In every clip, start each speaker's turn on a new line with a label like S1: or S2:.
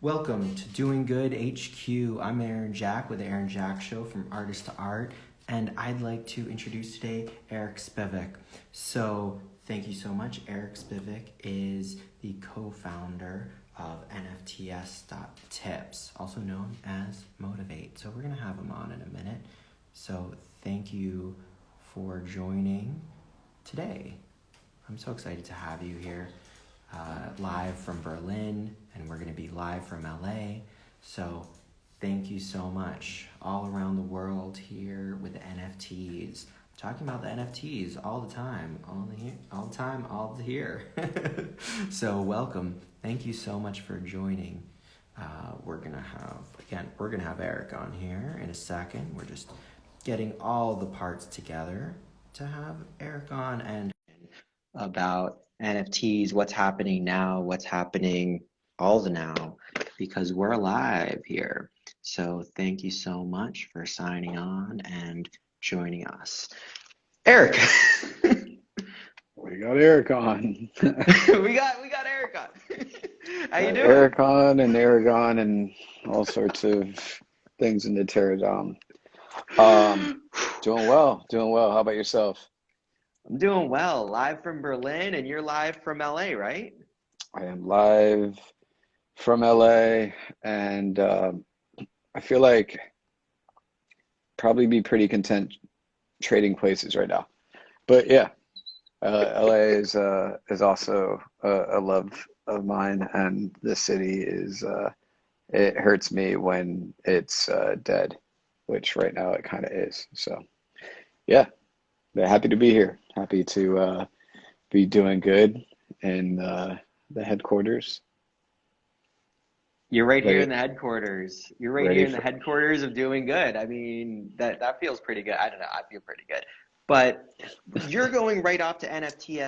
S1: Welcome to Doing Good HQ. I'm Aaron Jack with the Aaron Jack Show from Artist to Art, and I'd like to introduce today Eric Spivak. So thank you so much. Eric Spivak is the co-founder of nfts.tips, also known as Motivate. So we're going to have him on in a minute. So thank you for joining today. I'm so excited to have you here. Live from Berlin, and we're going to be live from LA. So thank you so much. All around the world here with the NFTs. I'm talking about the NFTs all the time, all here. So welcome. Thank you so much for joining. We're going to have Eric on here in a second. We're just getting all the parts together to have Eric on and about NFTs, what's happening now, what's happening all the now, because we're alive here. So thank you so much for signing on and joining us. Eric.
S2: We got Eric on.
S1: we got Eric on. How you doing?
S2: Eric on and Aragon and all sorts of things in the pterodome. Doing well. How about yourself?
S1: I'm doing well. Live from Berlin, and you're live from LA, right?
S2: I am live from LA, and I feel like probably be pretty content trading places right now. But yeah, LA is also a love of mine, and the city is it hurts me when it's dead, which right now it kind of is. So yeah. But happy to be here. Happy to be doing good in the headquarters.
S1: You're right here in the headquarters. You're right here in the headquarters of Doing Good. I mean, that feels pretty good. I don't know. I feel pretty good. But you're going right off to NFT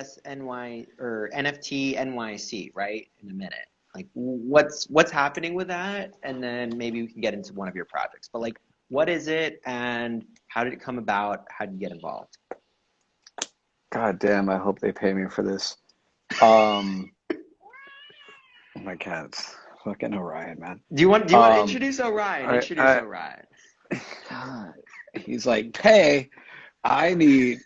S1: NYC, right? In a minute. Like, what's happening with that? And then maybe we can get into one of your projects. But like, what is it, and how did it come about? How did you get involved?
S2: God damn, I hope they pay me for this. My cat's fucking Orion, man.
S1: Do you want to introduce Orion? Orion.
S2: He's like, pay. I need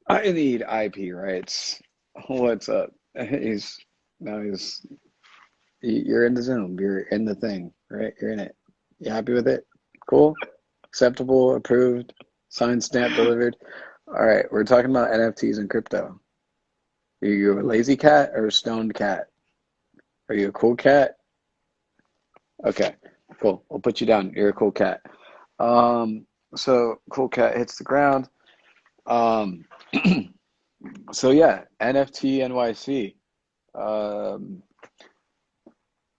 S2: IP rights. What's up? You're in the Zoom. You're in the thing, right? You're in it. You happy with it? Cool. Acceptable, approved, signed, stamped, delivered. All right, we're talking about NFTs and crypto. Are you a lazy cat or a stoned cat? Are you a cool cat? Okay, cool. We'll put you down. You're a cool cat. So cool cat hits the ground. So yeah, NFT NYC.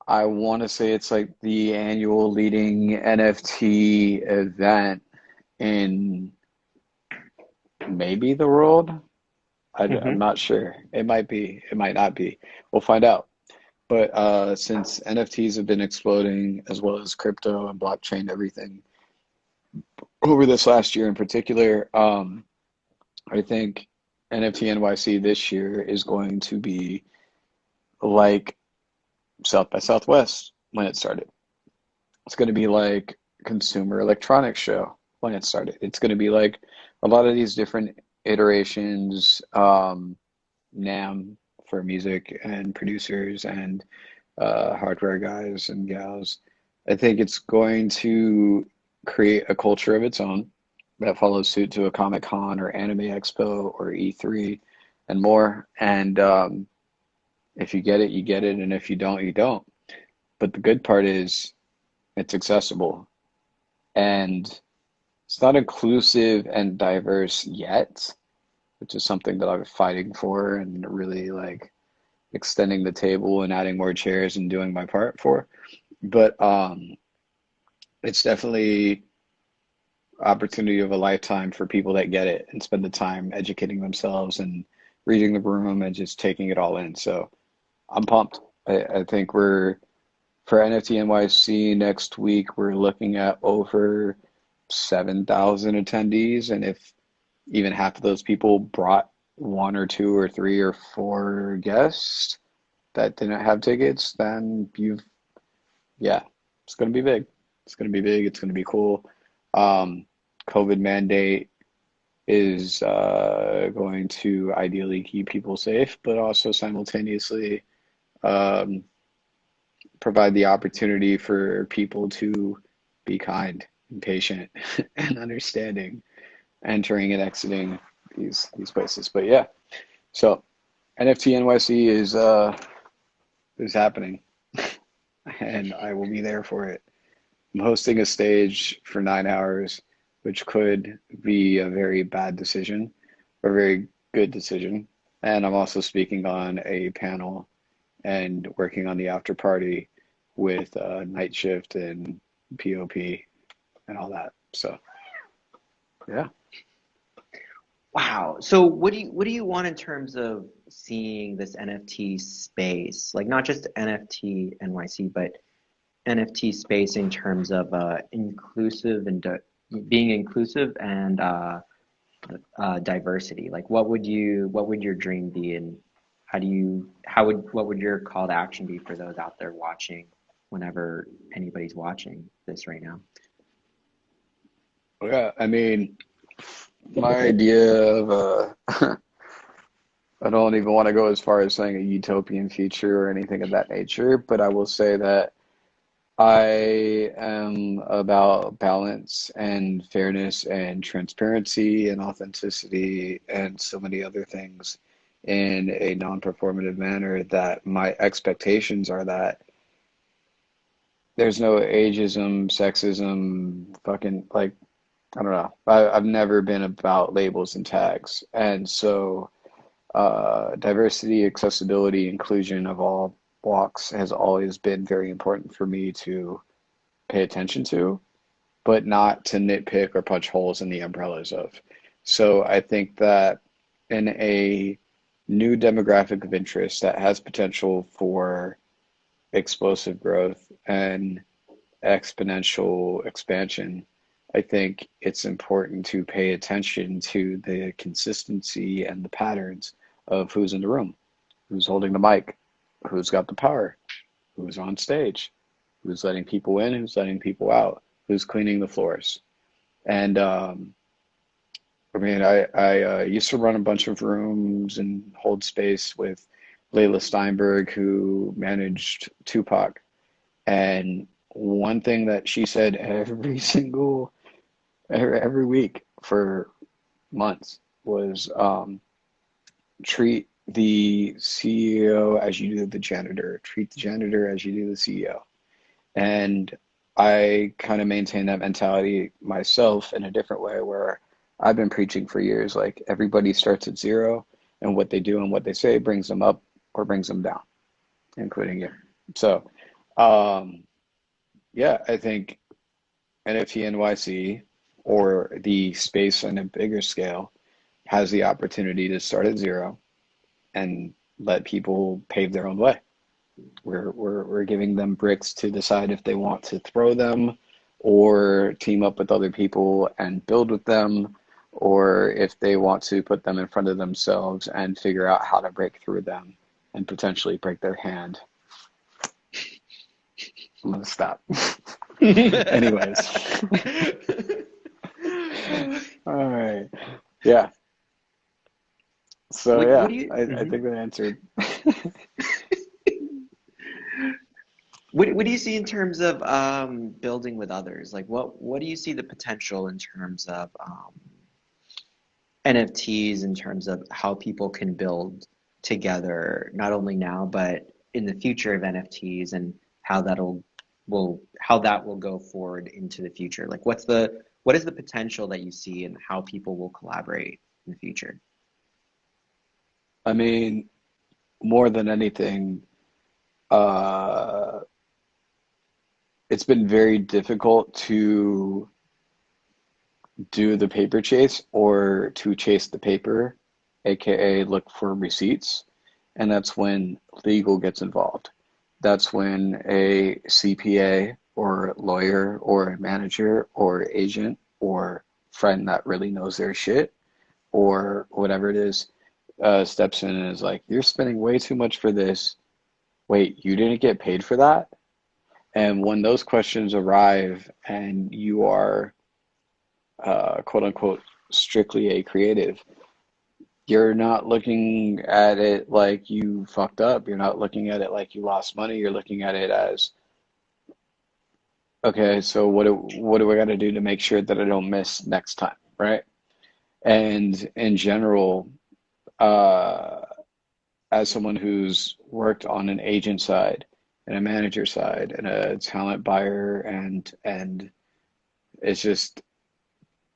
S2: I want to say it's like the annual leading NFT event in maybe the world. I'm not sure. It might be. It might not be. We'll find out. But since NFTs have been exploding, as well as crypto and blockchain, everything over this last year in particular, I think NFT NYC this year is going to be like South by Southwest when it started. It's going to be like Consumer Electronics Show when it started. It's going to be like a lot of these different iterations, NAMM for music and producers and hardware guys and gals. I think it's going to create a culture of its own that follows suit to a Comic-Con or Anime Expo or E3 and more. And if you get it, you get it. And if you don't, you don't. But the good part is it's accessible. And it's not inclusive and diverse yet, which is something that I'm fighting for and really like extending the table and adding more chairs and doing my part for. But it's definitely opportunity of a lifetime for people that get it and spend the time educating themselves and reading the room and just taking it all in. So I'm pumped. I think for NFT NYC next week, we're looking at over 7,000 attendees. And if even half of those people brought one or two or three or four guests that didn't have tickets, then you've yeah, it's going to be big. It's going to be big. It's going to be cool. Um, COVID mandate is going to ideally keep people safe, but also simultaneously um, provide the opportunity for people to be kind and patient and understanding, entering and exiting these places. But yeah, so NFT NYC is happening, and I will be there for it. I'm hosting a stage for 9 hours, which could be a very bad decision or a very good decision. And I'm also speaking on a panel and working on the after party with Night Shift and POP and all that. So yeah.
S1: Wow. So what do you want in terms of seeing this NFT space? Like not just NFT NYC, but NFT space in terms of inclusive and being inclusive and diversity. Like what would your dream be, and what would your call to action be for those out there watching whenever anybody's watching this right now?
S2: Yeah, I mean, my idea of I don't even want to go as far as saying a utopian future or anything of that nature, but I will say that I am about balance and fairness and transparency and authenticity and so many other things in a non-performative manner, that my expectations are that there's no ageism, sexism, fucking like, I don't know. I've never been about labels and tags. And so diversity, accessibility, inclusion of all walks has always been very important for me to pay attention to, but not to nitpick or punch holes in the umbrellas of. So I think that in a new demographic of interest that has potential for explosive growth and exponential expansion, I think it's important to pay attention to the consistency and the patterns of who's in the room, who's holding the mic, who's got the power, who's on stage, who's letting people in, who's letting people out, who's cleaning the floors. And I mean, I used to run a bunch of rooms and hold space with Layla Steinberg, who managed Tupac. And one thing that she said every week for months was treat the CEO as you do the janitor, treat the janitor as you do the CEO. And I kind of maintain that mentality myself in a different way, where I've been preaching for years, like everybody starts at zero, and what they do and what they say brings them up or brings them down, including you. So, um, yeah, I think NFT NYC, or the space on a bigger scale, has the opportunity to start at zero and let people pave their own way. We're giving them bricks to decide if they want to throw them or team up with other people and build with them, or if they want to put them in front of themselves and figure out how to break through them and potentially break their hand. I'm gonna stop. Anyways. All right. Yeah. So
S1: What
S2: yeah,
S1: do you
S2: I think that answered.
S1: what do you see in terms of building with others? Like what do you see the potential in terms of NFTs, in terms of how people can build together, not only now, but in the future of NFTs, and how how that will go forward into the future? Like what is the potential that you see and how people will collaborate in the future?
S2: I mean, more than anything, uh, it's been very difficult to do the paper chase or to chase the paper, aka look for receipts. And that's when legal gets involved. That's when a CPA or lawyer or manager or agent or friend that really knows their shit or whatever it is steps in and is like, you're spending way too much for this. Wait, you didn't get paid for that? And when those questions arrive and you are quote unquote strictly a creative, you're not looking at it like you fucked up. You're not looking at it like you lost money. You're looking at it as, okay, so what do I got to do to make sure that I don't miss next time, right? And in general, uh, as someone who's worked on an agent side and a manager side and a talent buyer, and it's just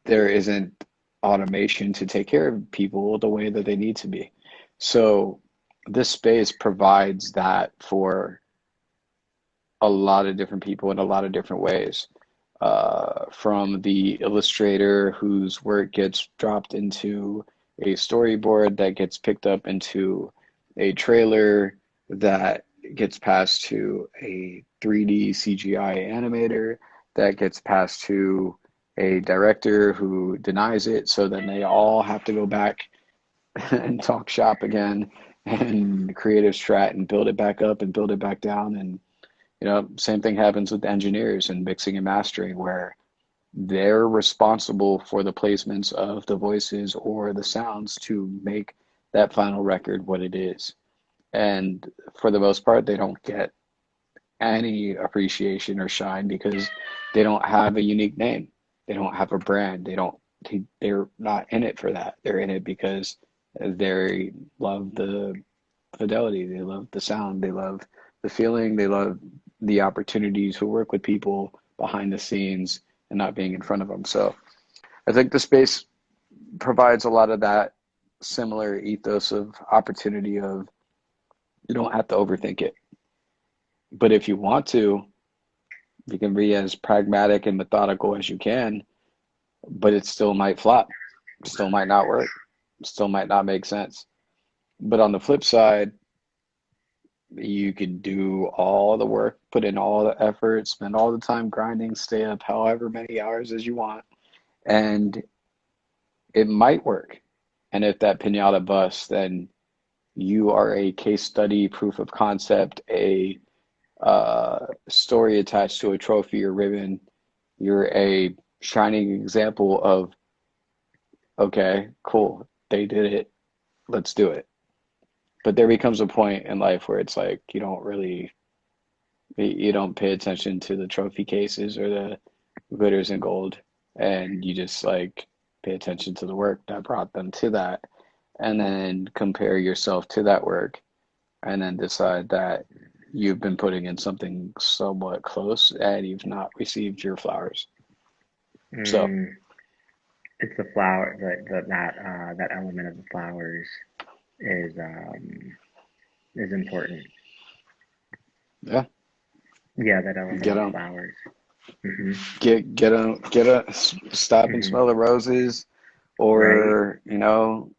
S2: there isn't automation to take care of people the way that they need to be. So this space provides that for a lot of different people in a lot of different ways. From the illustrator whose work gets dropped into a storyboard that gets picked up into a trailer that gets passed to a 3D CGI animator that gets passed to a director who denies it, so then they all have to go back and talk shop again and creative strat and build it back up and build it back down. And same thing happens with engineers and mixing and mastering, where they're responsible for the placements of the voices or the sounds to make that final record what it is. And for the most part, they don't get any appreciation or shine because they don't have a unique name. They don't have a brand. They're not in it for that. They're in it because they love the fidelity. They love the sound. They love the feeling. They love the opportunity to work with people behind the scenes and not being in front of them. So I think the space provides a lot of that similar ethos of opportunity of you don't have to overthink it. But if you want to, you can be as pragmatic and methodical as you can, but it still might flop, still might not work, still might not make sense. But on the flip side, you can do all the work, put in all the effort, spend all the time grinding, stay up however many hours as you want, and it might work. And if that pinata busts, then you are a case study, proof of concept, a story attached to a trophy or ribbon. You're a shining example of, okay, cool, they did it, let's do it. But there becomes a point in life where it's like you don't pay attention to the trophy cases or the glitters and gold, and you just like pay attention to the work that brought them to that, and then compare yourself to that work, and then decide that you've been putting in something somewhat close and you've not received your flowers. So
S3: Mm, it's the flower that element of the flowers is is important.
S2: yeah,
S3: Yeah, that element
S2: get
S3: of the
S2: them,
S3: flowers. Mhm.
S2: stop and
S3: Mhm.
S2: smell the roses,
S3: Right.
S2: or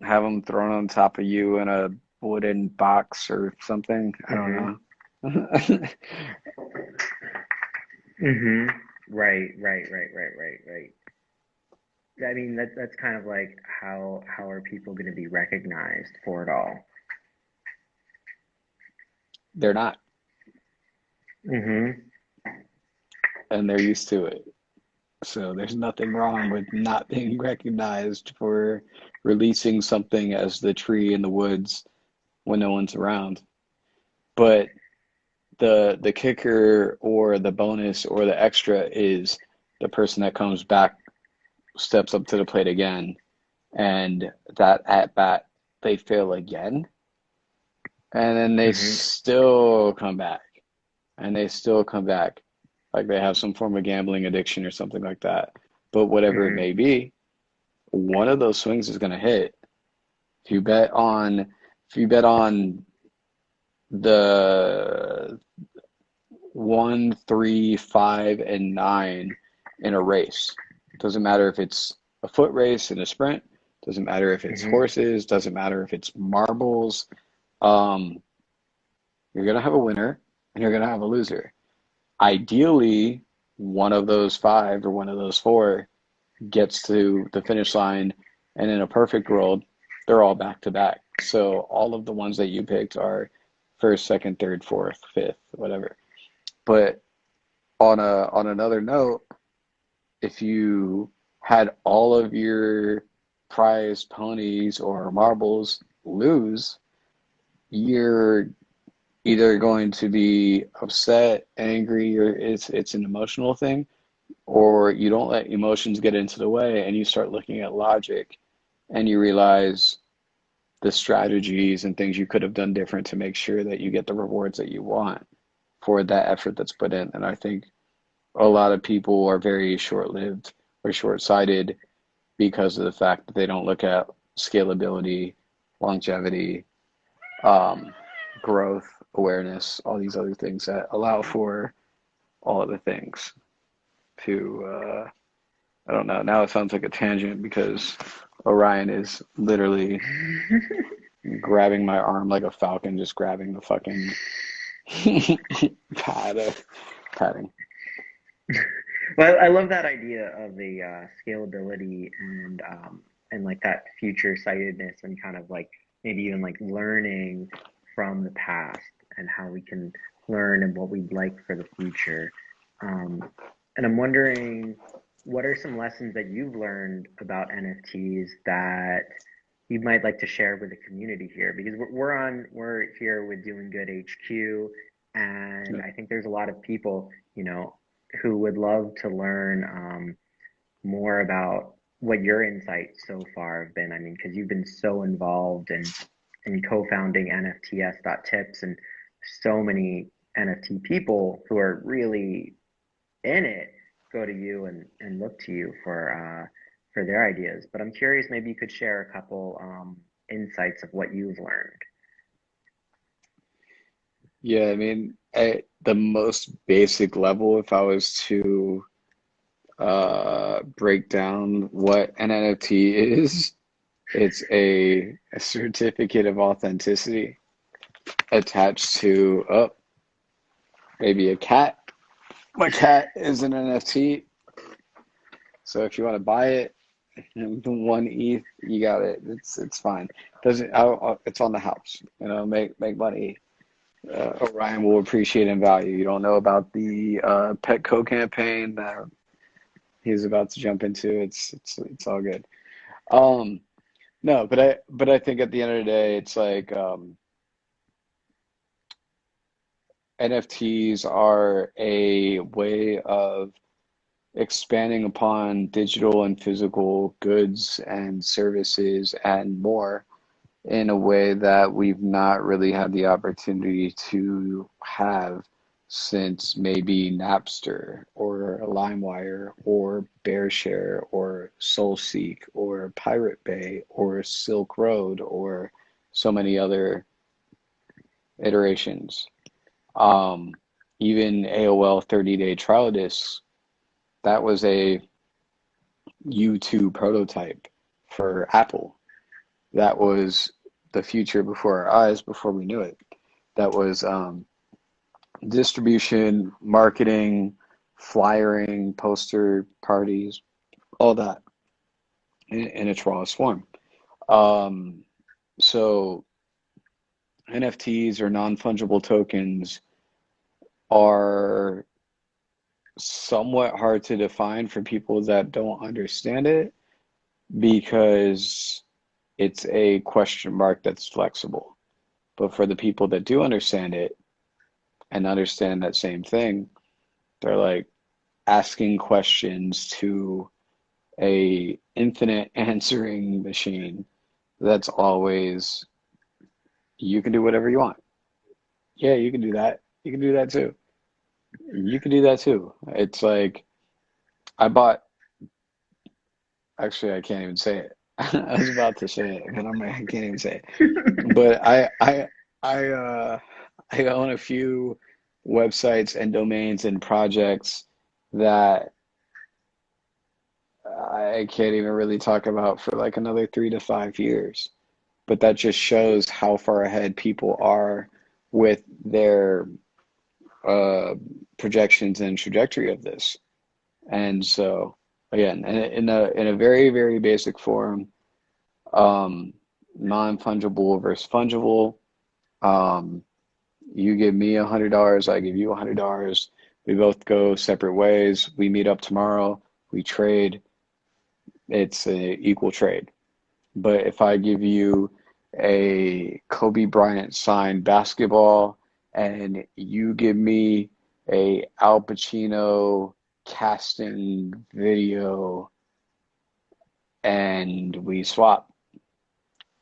S2: have them thrown on top of you in a wooden box or something. I don't
S3: Mhm.
S2: know.
S3: Mhm. Right. Right. Right. Right. Right. Right. I mean, that's kind of like how are people going to be recognized for it all?
S2: They're not,
S3: Mhm.
S2: and they're used to it. So there's nothing wrong with not being recognized for releasing something as the tree in the woods when no one's around. But the kicker or the bonus or the extra is the person that comes back, steps up to the plate again, and that at bat they fail again, and then they
S3: Mhm.
S2: still come back, and they still come back, like they have some form of gambling addiction or something like that. But whatever it
S3: Mhm.
S2: may be, one of those swings is going to hit. If you bet on if you bet on the 1, 3, 5, and 9 in a race, doesn't matter if it's a foot race and a sprint, doesn't matter if it's
S3: Mhm.
S2: horses, doesn't matter if it's marbles. Um, you're going to have a winner and you're going to have a loser. Ideally, one of those five or one of those four gets to the finish line, and in a perfect world, they're all back to back. So all of the ones that you picked are first, second, third, fourth, fifth, whatever. But on another note, if you had all of your prized ponies or marbles lose, you're either going to be upset, angry, or it's an emotional thing, or you don't let emotions get into the way and you start looking at logic and you realize the strategies and things you could have done different to make sure that you get the rewards that you want for that effort that's put in. And I think a lot of people are very short-lived or short-sighted because of the fact that they don't look at scalability, longevity, growth, awareness, all these other things that allow for all of the things to, I don't know, now it sounds like a tangent because Orion is literally grabbing my arm like a falcon, just grabbing the fucking padding.
S3: Well, I love that idea of the scalability and like that future sightedness and kind of like maybe even like learning from the past and how we can learn and what we'd like for the future. And I'm wondering, what are some lessons that you've learned about NFTs that you might like to share with the community here? Because we're here with Doing Good HQ, and
S2: Yeah.
S3: I think there's a lot of people, who would love to learn more about what your insights so far have been. I mean, because you've been so involved in co-founding nfts.tips, and so many NFT people who are really in it go to you and look to you for their ideas. But I'm curious, maybe you could share a couple insights of what you've learned.
S2: Yeah, I mean, at the most basic level, if I was to break down what an NFT is, it's a certificate of authenticity attached to, maybe a cat. My cat is an NFT. So if you want to buy it, 1 ETH, you got it. It's fine. Doesn't it's on the house. Make money. Orion will appreciate and value. You don't know about the Petco campaign that he's about to jump into. It's all good. No, but I think at the end of the day, it's like NFTs are a way of expanding upon digital and physical goods and services and more in a way that we've not really had the opportunity to have since maybe Napster or LimeWire or BearShare or SoulSeek or Pirate Bay or Silk Road or so many other iterations. Even AOL 30-day trial discs, that was a U2 prototype for Apple. That was the future before our eyes, before we knew it. That was distribution, marketing, flyering, poster parties, all that in its rawest form. So NFTs or non-fungible tokens are somewhat hard to define for people that don't understand it because it's a question mark that's flexible. But for the people that do understand it and understand that same thing, they're like asking questions to a infinite answering machine that's always, you can do whatever you want. Yeah, you can do that. You can do that too. You can do that too. It's like I bought, actually I can't even say it. I was about to say it, but I can't even say it. But I own a few websites and domains and projects that I can't even really talk about for like another 3 to 5 years. But that just shows how far ahead people are with their uh, projections and trajectory of this. And so, again, in a very, very basic form, non-fungible versus fungible. Um, you give me $100, I give you $100. We both go separate ways. We meet up tomorrow. We trade. It's an equal trade. But if I give you a Kobe Bryant signed basketball and you give me a Al Pacino casting video and we swap,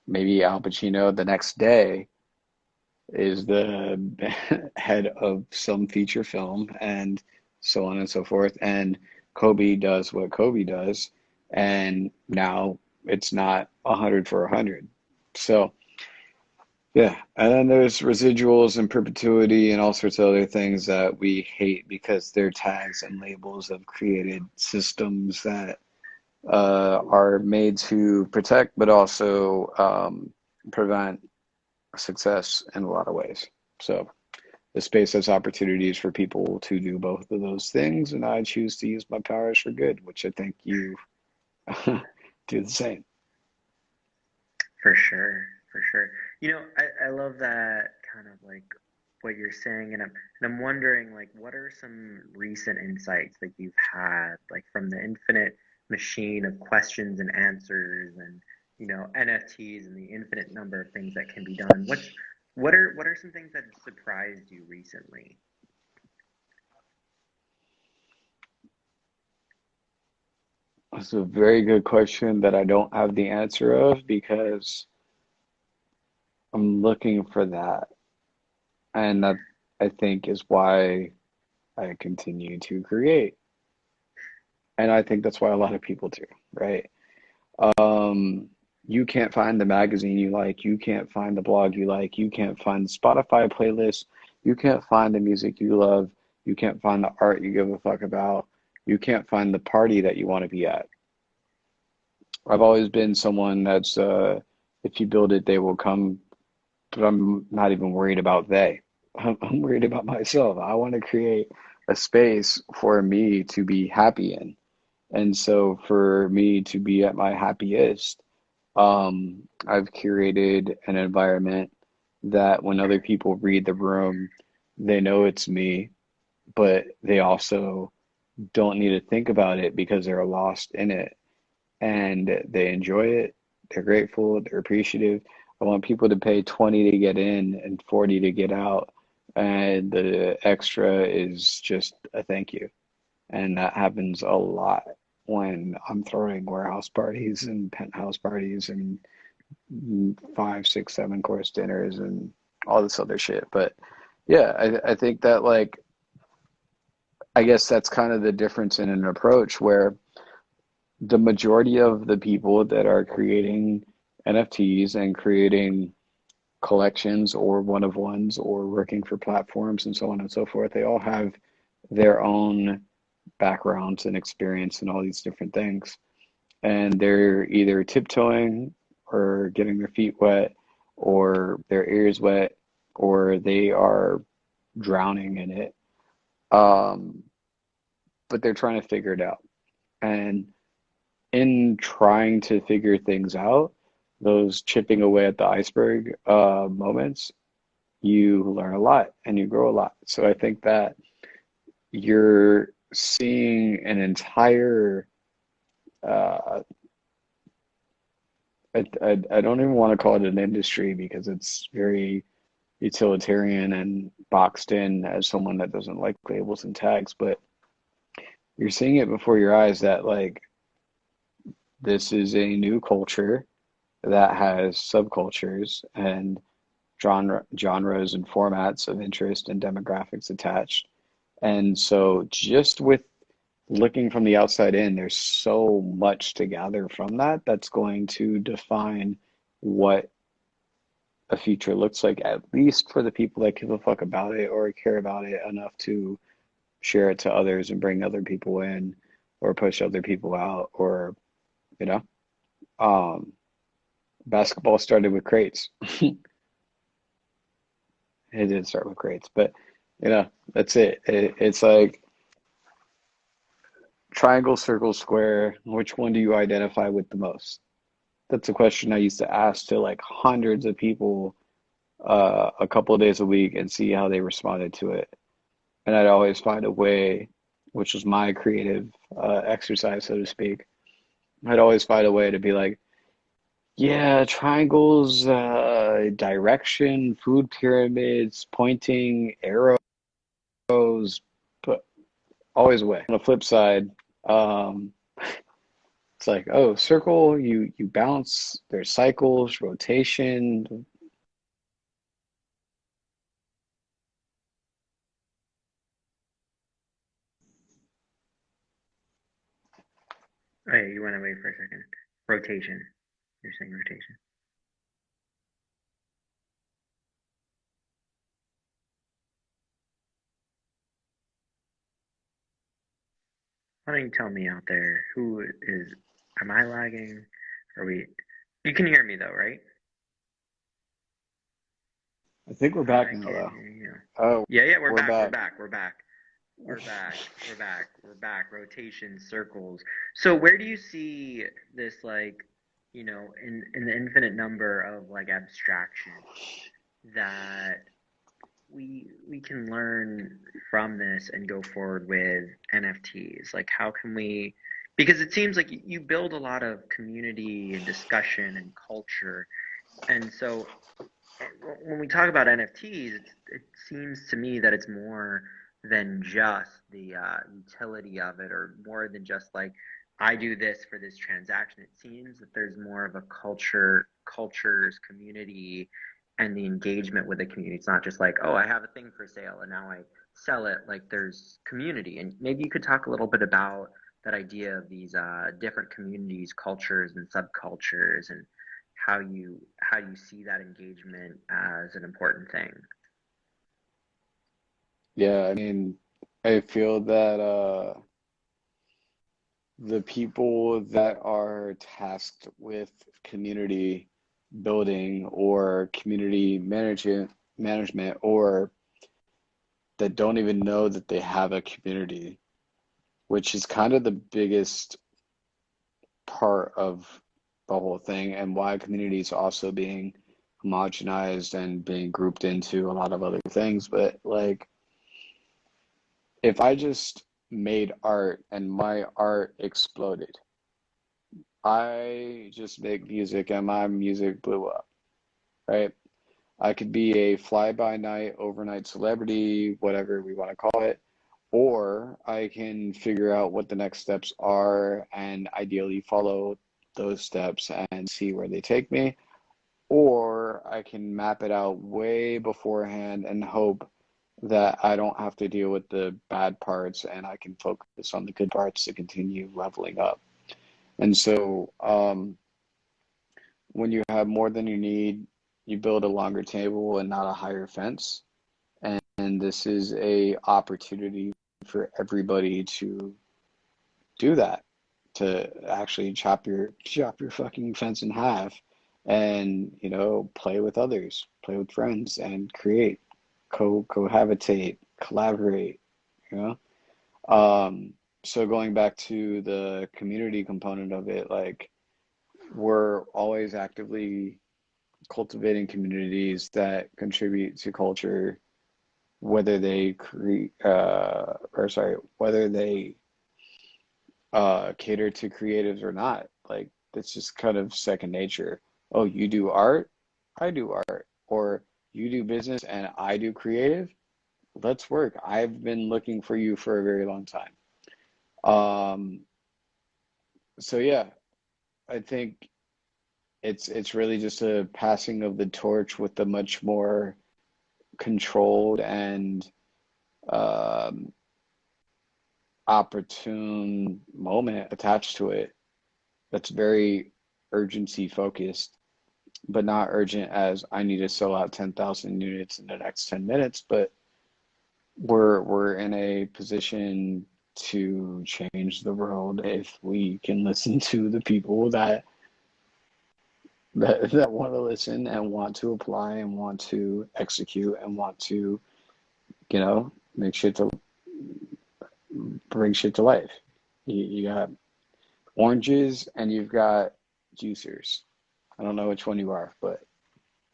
S2: maybe Al Pacino the next day is the head of some feature film and so on and so forth. And Kobe does what Kobe does. And now it's not 100 for 100. So, yeah. And then there's residuals and perpetuity and all sorts of other things that we hate because they're tags and labels of created systems that are made to protect, but also prevent success in a lot of ways. So the space has opportunities for people to do both of those things, and I choose to use my powers for good, which I think you do the same.
S3: For sure, for sure. I love that kind of like what you're saying, and I'm wondering like what are some recent insights that you've had like from the infinite machine of questions and answers and NFTs and the infinite number of things that can be done. What are some things that have surprised you recently?
S2: That's a very good question that I don't have the answer of because I'm looking for that. And that I think is why I continue to create. And I think that's why a lot of people do, right? Um, you can't find the magazine you like, you can't find the blog you like, you can't find the Spotify playlist, you can't find the music you love, you can't find the art you give a fuck about, you can't find the party that you want to be at. I've always been someone that's if you build it, they will come, but I'm not even worried about they. I'm worried about myself. I want to create a space for me to be happy in. And so for me to be at my happiest, I've curated an environment that when other people read the room, they know it's me, but they also don't need to think about it because they're lost in it and they enjoy it. They're grateful, they're appreciative. I want people to pay 20 to get in and 40 to get out, and the extra is just a thank you. And that happens a lot when I'm throwing warehouse parties and penthouse parties and 5, 6, 7 course dinners and all this other shit. But yeah, I think that like I guess that's kind of the difference in an approach where the majority of the people that are creating NFTs and creating collections or one of ones or working for platforms and so on and so forth, they all have their own backgrounds and experience and all these different things. And they're either tiptoeing or getting their feet wet or their ears wet or they are drowning in it. But they're trying to figure it out. And in trying to figure things out, those chipping away at the iceberg moments, you learn a lot and you grow a lot. So I think that you're seeing an entire I don't even want to call it an industry because it's very utilitarian and boxed in as someone that doesn't like labels and tags, but you're seeing it before your eyes that like this is a new culture that has subcultures and genres and formats of interest and demographics attached. And so just with looking from the outside in, there's so much to gather from that that's going to define what a future looks like, at least for the people that give a fuck about it or care about it enough to share it to others and bring other people in or push other people out or, you know, um, basketball started with crates. It did start with crates, but that's it. It's like triangle, circle, square. Which one do you identify with the most? That's a question I used to ask to like hundreds of people a couple of days a week and see how they responded to it. and I'd always find a way, which was my creative exercise, so to speak. I'd always find a way to be like, yeah, triangles, direction, food pyramids, pointing, arrows, but always a way. On the flip side, um, it's like, oh, circle, you bounce, there's cycles, rotation.
S3: Oh yeah, you went away for a second. Rotation. You're saying rotation. Why don't you tell me out there who is? Am I lagging? Are we? You can hear me though, right?
S2: I think we're back
S3: I
S2: now,
S3: can
S2: though.
S3: hear you.
S2: Oh,
S3: Yeah, yeah, we're
S2: we're
S3: back. We're
S2: back.
S3: back. We're back. We're back. We're back. We're back. Rotation, circles. So where do you see this, like, in the infinite number of like abstraction that we can learn from this and go forward with NFTs? Like, how can we? Because it seems like you build a lot of community and discussion and culture, and so when we talk about NFTs, it seems to me that it's more than just the utility of it, or more than just like I do this for this transaction. It seems that there's more of a cultures, community, and the engagement with the community. It's not just like, oh, I have a thing for sale and now I sell it. Like there's community, and maybe you could talk a little bit about that idea of these different communities, cultures, and subcultures, and how you see that engagement as an important thing.
S2: Yeah, I mean, I feel that the people that are tasked with community building or community management, or that don't even know that they have a community, which is kind of the biggest part of the whole thing, and why community is also being homogenized and being grouped into a lot of other things. But like, if I just made art and my art exploded, I just make music and my music blew up, right? I could be a fly-by-night, overnight celebrity, whatever we want to call it, or I can figure out what the next steps are and ideally follow those steps and see where they take me, or I can map it out way beforehand and hope that I don't have to deal with the bad parts and I can focus on the good parts to continue leveling up. And so, when you have more than you need, you build a longer table and not a higher fence. And this is a opportunity for everybody to do that, to actually chop your fucking fence in half and, play with others, play with friends and create, cohabitate, collaborate, you know? So going back to the community component of it, like, we're always actively cultivating communities that contribute to culture, whether they whether they cater to creatives or not. Like, it's just kind of second nature. Oh, you do art, I do art, or you do business and I do creative. Let's work. I've been looking for you for a very long time. Um, so yeah, I think it's really just a passing of the torch with a much more controlled and um, opportune moment attached to it. That's very urgency focused, but not urgent as I need to sell out 10,000 units in the next 10 minutes. But we're in a position to change the world if we can listen to the people that want to listen and want to apply and want to execute and want to, make shit to bring shit to life. You got oranges and you've got juicers. I don't know which one you are, but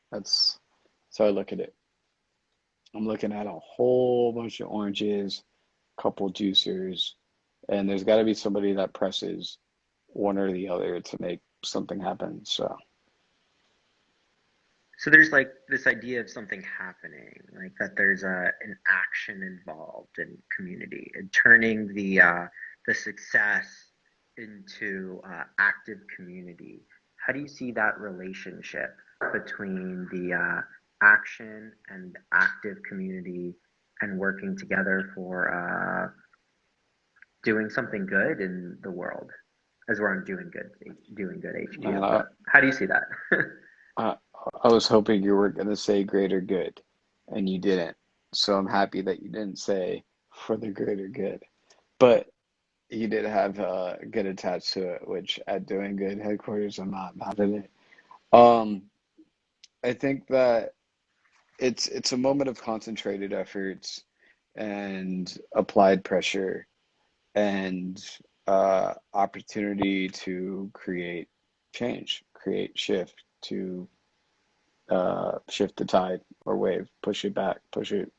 S2: that's how I look at it. I'm looking at a whole bunch of oranges, couple juicers, and there's got to be somebody that presses one or the other to make something happen. So
S3: So there's like this idea of something happening, like that there's an action involved in community and turning the success into active community. How do you see that relationship between the action and active community and working together for doing something good in the world? As we're on doing good HQ.
S2: and
S3: But how do you see that?
S2: I, I was hoping you were going to say greater good, and you didn't. So I'm happy that you didn't say for the greater good. But you did have good attached to it, which at Doing Good headquarters, I'm not mad at it. Um, I think that it's a moment of concentrated efforts and applied pressure and opportunity to create change, create shift, to shift the tide or wave, push it back, push it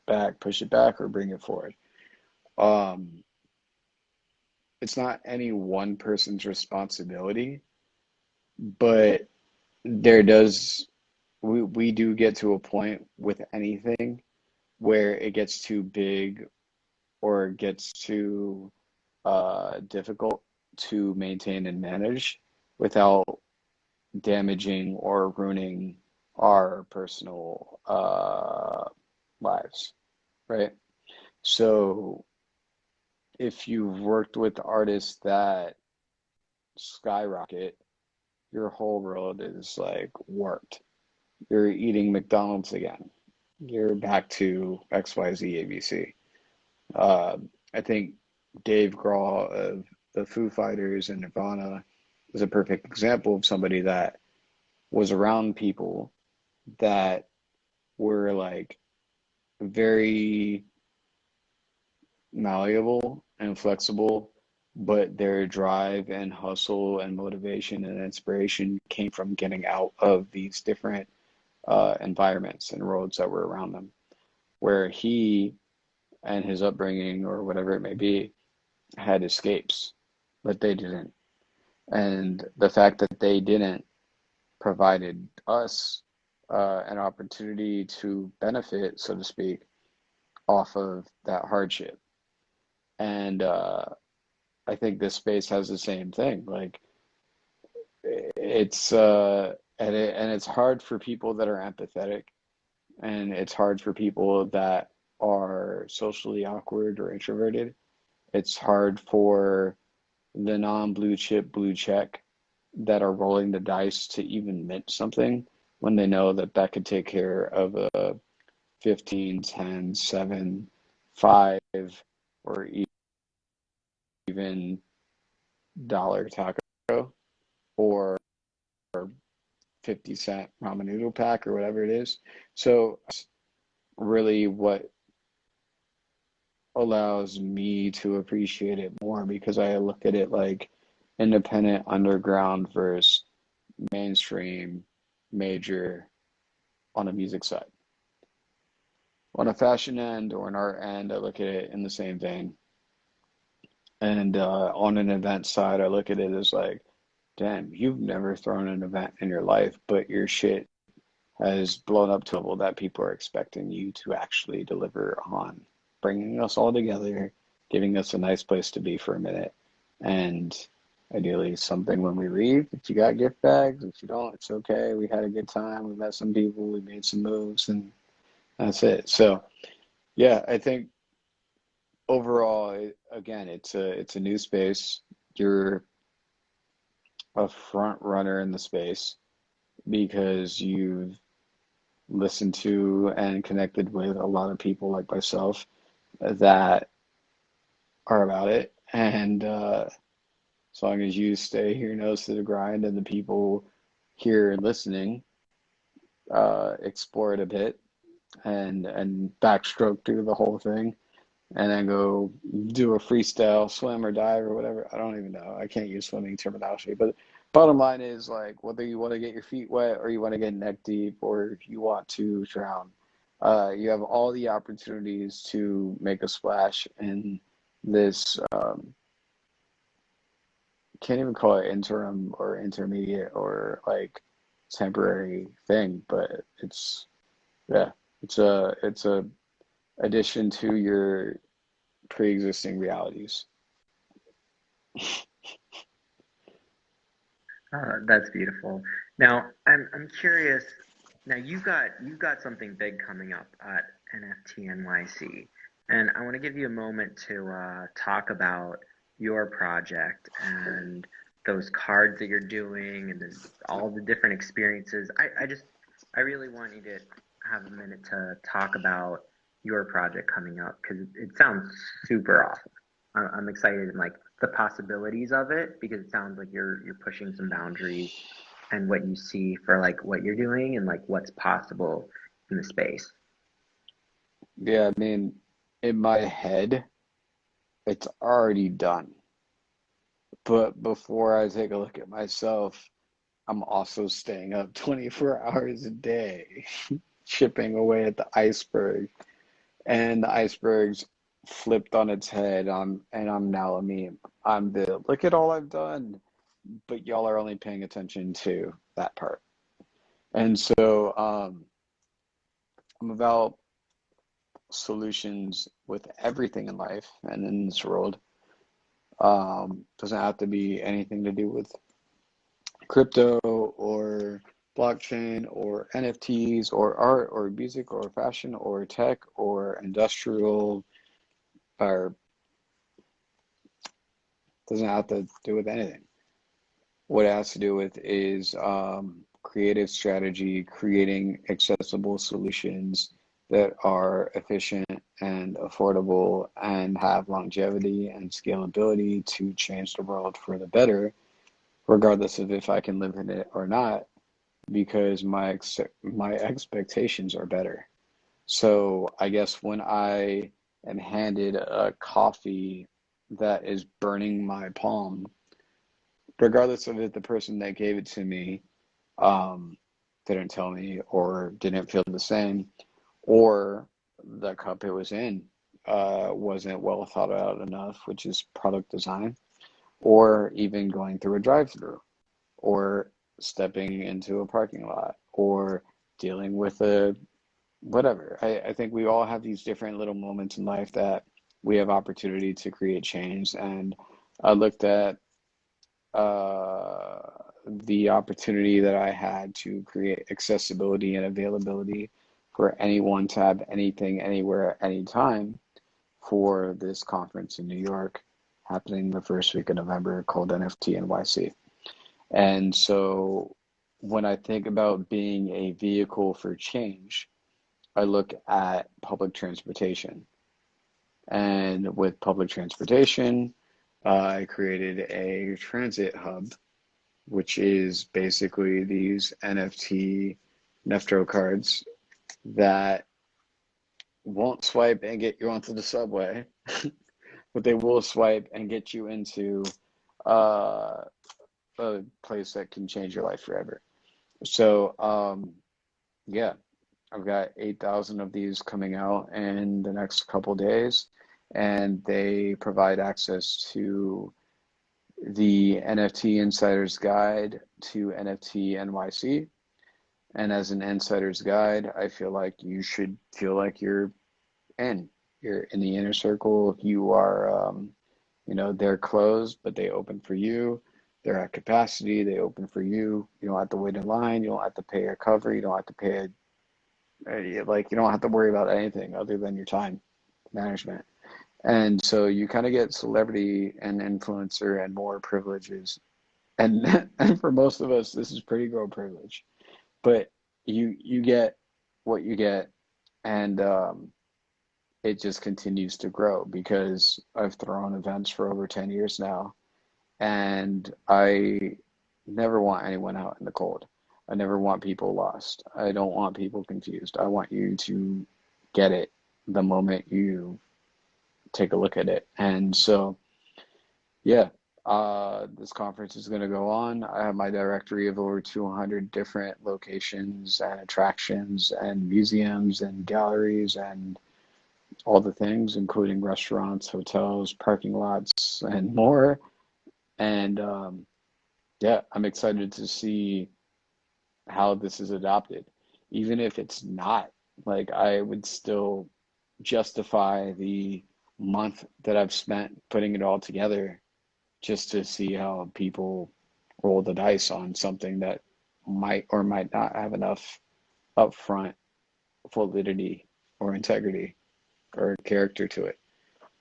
S2: back, push it back, or bring it forward. Um, it's not any one person's responsibility, but there does we do get to a point with anything where it gets too big or it gets too difficult to maintain and manage without damaging or ruining our personal lives, right? So if you've worked with artists that skyrocket, your whole world is like warped. You're eating McDonald's again. You're back to XYZ ABC. Uh, I think Dave Grohl of the Foo Fighters and Nirvana is a perfect example of somebody that was around people that were like very malleable and flexible, but their drive and hustle and motivation and inspiration came from getting out of these different environments and roads that were around them, where he and his upbringing or whatever it may be had escapes, but they didn't. And the fact that they didn't provided us an opportunity to benefit, so to speak, off of that hardship. And I think this space has the same thing. Like it's and it's hard for people that are empathetic, and it's hard for people that are socially awkward or introverted. It's hard for the non-blue chip blue check that are rolling the dice to even mint something when they know that that could take care of a 15, 10, 7, 5, or even dollar taco or 50-cent ramen noodle pack or whatever it is. So really what allows me to appreciate it more, because I look at it like independent underground versus mainstream major on a music side. On a fashion end or an art end, I look at it in the same vein. And on an event side, I look at it as like, damn, you've never thrown an event in your life, but your shit has blown up to a level that people are expecting you to actually deliver on, bringing us all together, giving us a nice place to be for a minute, and ideally something when we leave. If you got gift bags, if you don't, it's okay. We had a good time. We met some people. We made some moves, and that's it. So yeah, I think overall, again, it's a new space. You're a front runner in the space because you've listened to and connected with a lot of people like myself that are about it. And as long as you stay here nose to the grind and the people here listening explore it a bit and backstroke through the whole thing and then go do a freestyle swim or dive or whatever. I don't even know. I can't use swimming terminology, but bottom line is like whether you want to get your feet wet or you want to get neck deep or if you want to drown, You have all the opportunities to make a splash in this, can't even call it interim or intermediate or like temporary thing, but yeah, it's a addition to your pre-existing realities.
S3: That's beautiful. Now, I'm curious. Now you've got something big coming up at NFT NYC, and I want to give you a moment to talk about your project and those cards that you're doing and all the different experiences. I really want you to have a minute to talk about your project coming up because it sounds super awesome. I'm excited and like the possibilities of it because it sounds like you're pushing some boundaries and what you see for like what you're doing and like what's possible in the space.
S2: Yeah, I mean, in my head, it's already done. But before I take a look at myself, I'm also staying up 24 hours a day, chipping away at the iceberg. And the iceberg's flipped on its head. And I'm now a meme. I'm the look at all I've done, but y'all are only paying attention to that part. And so I'm about solutions with everything in life and in this world. Doesn't have to be anything to do with crypto or blockchain or NFTs or art or music or fashion or tech or industrial, or doesn't have to do with anything. What it has to do with is creative strategy, creating accessible solutions that are efficient and affordable and have longevity and scalability to change the world for the better, regardless of if I can live in it or not, because my expectations are better. So I guess when I am handed a coffee that is burning my palm, regardless of if the person that gave it to me um, didn't tell me or didn't feel the same, or the cup it was in wasn't well thought out enough, which is product design, or even going through a drive-through, or stepping into a parking lot, or dealing with a whatever. I think we all have these different little moments in life that we have opportunity to create change. And I looked at uh, the opportunity that I had to create accessibility and availability for anyone to have anything, anywhere, anytime for this conference in New York happening the first week of November called NFT NYC. And so when I think about being a vehicle for change, I look at public transportation. And with public transportation, I created a transit hub, which is basically these NFT Neftro cards that won't swipe and get you onto the subway, but they will swipe and get you into uh, a place that can change your life forever. So, yeah, I've got 8,000 of these coming out in the next couple days, and they provide access to the NFT Insider's Guide to NFT NYC. And as an insider's guide, I feel like you should feel like in. You're in the inner circle. You are, they're closed, but they open for you. They're at capacity. They open for you. You don't have to wait in line. You don't have to pay a cover. You don't have to pay you don't have to worry about anything other than your time management. And so you kind of get celebrity and influencer and more privileges. And and for most of us, this is pretty girl privilege. But you get what you get, and it just continues to grow because I've thrown events for over 10 years now, and I never want anyone out in the cold. I never want people lost. I don't want people confused. I want you to get it the moment you take a look at it. And so, yeah, this conference is going to go on. I have my directory of over 200 different locations and attractions and museums and galleries and all the things, including restaurants, hotels, parking lots, and more. And yeah, I'm excited to see how this is adopted. Even if it's not, like, I would still justify the month that I've spent putting it all together just to see how people roll the dice on something that might or might not have enough upfront validity or integrity or character to it.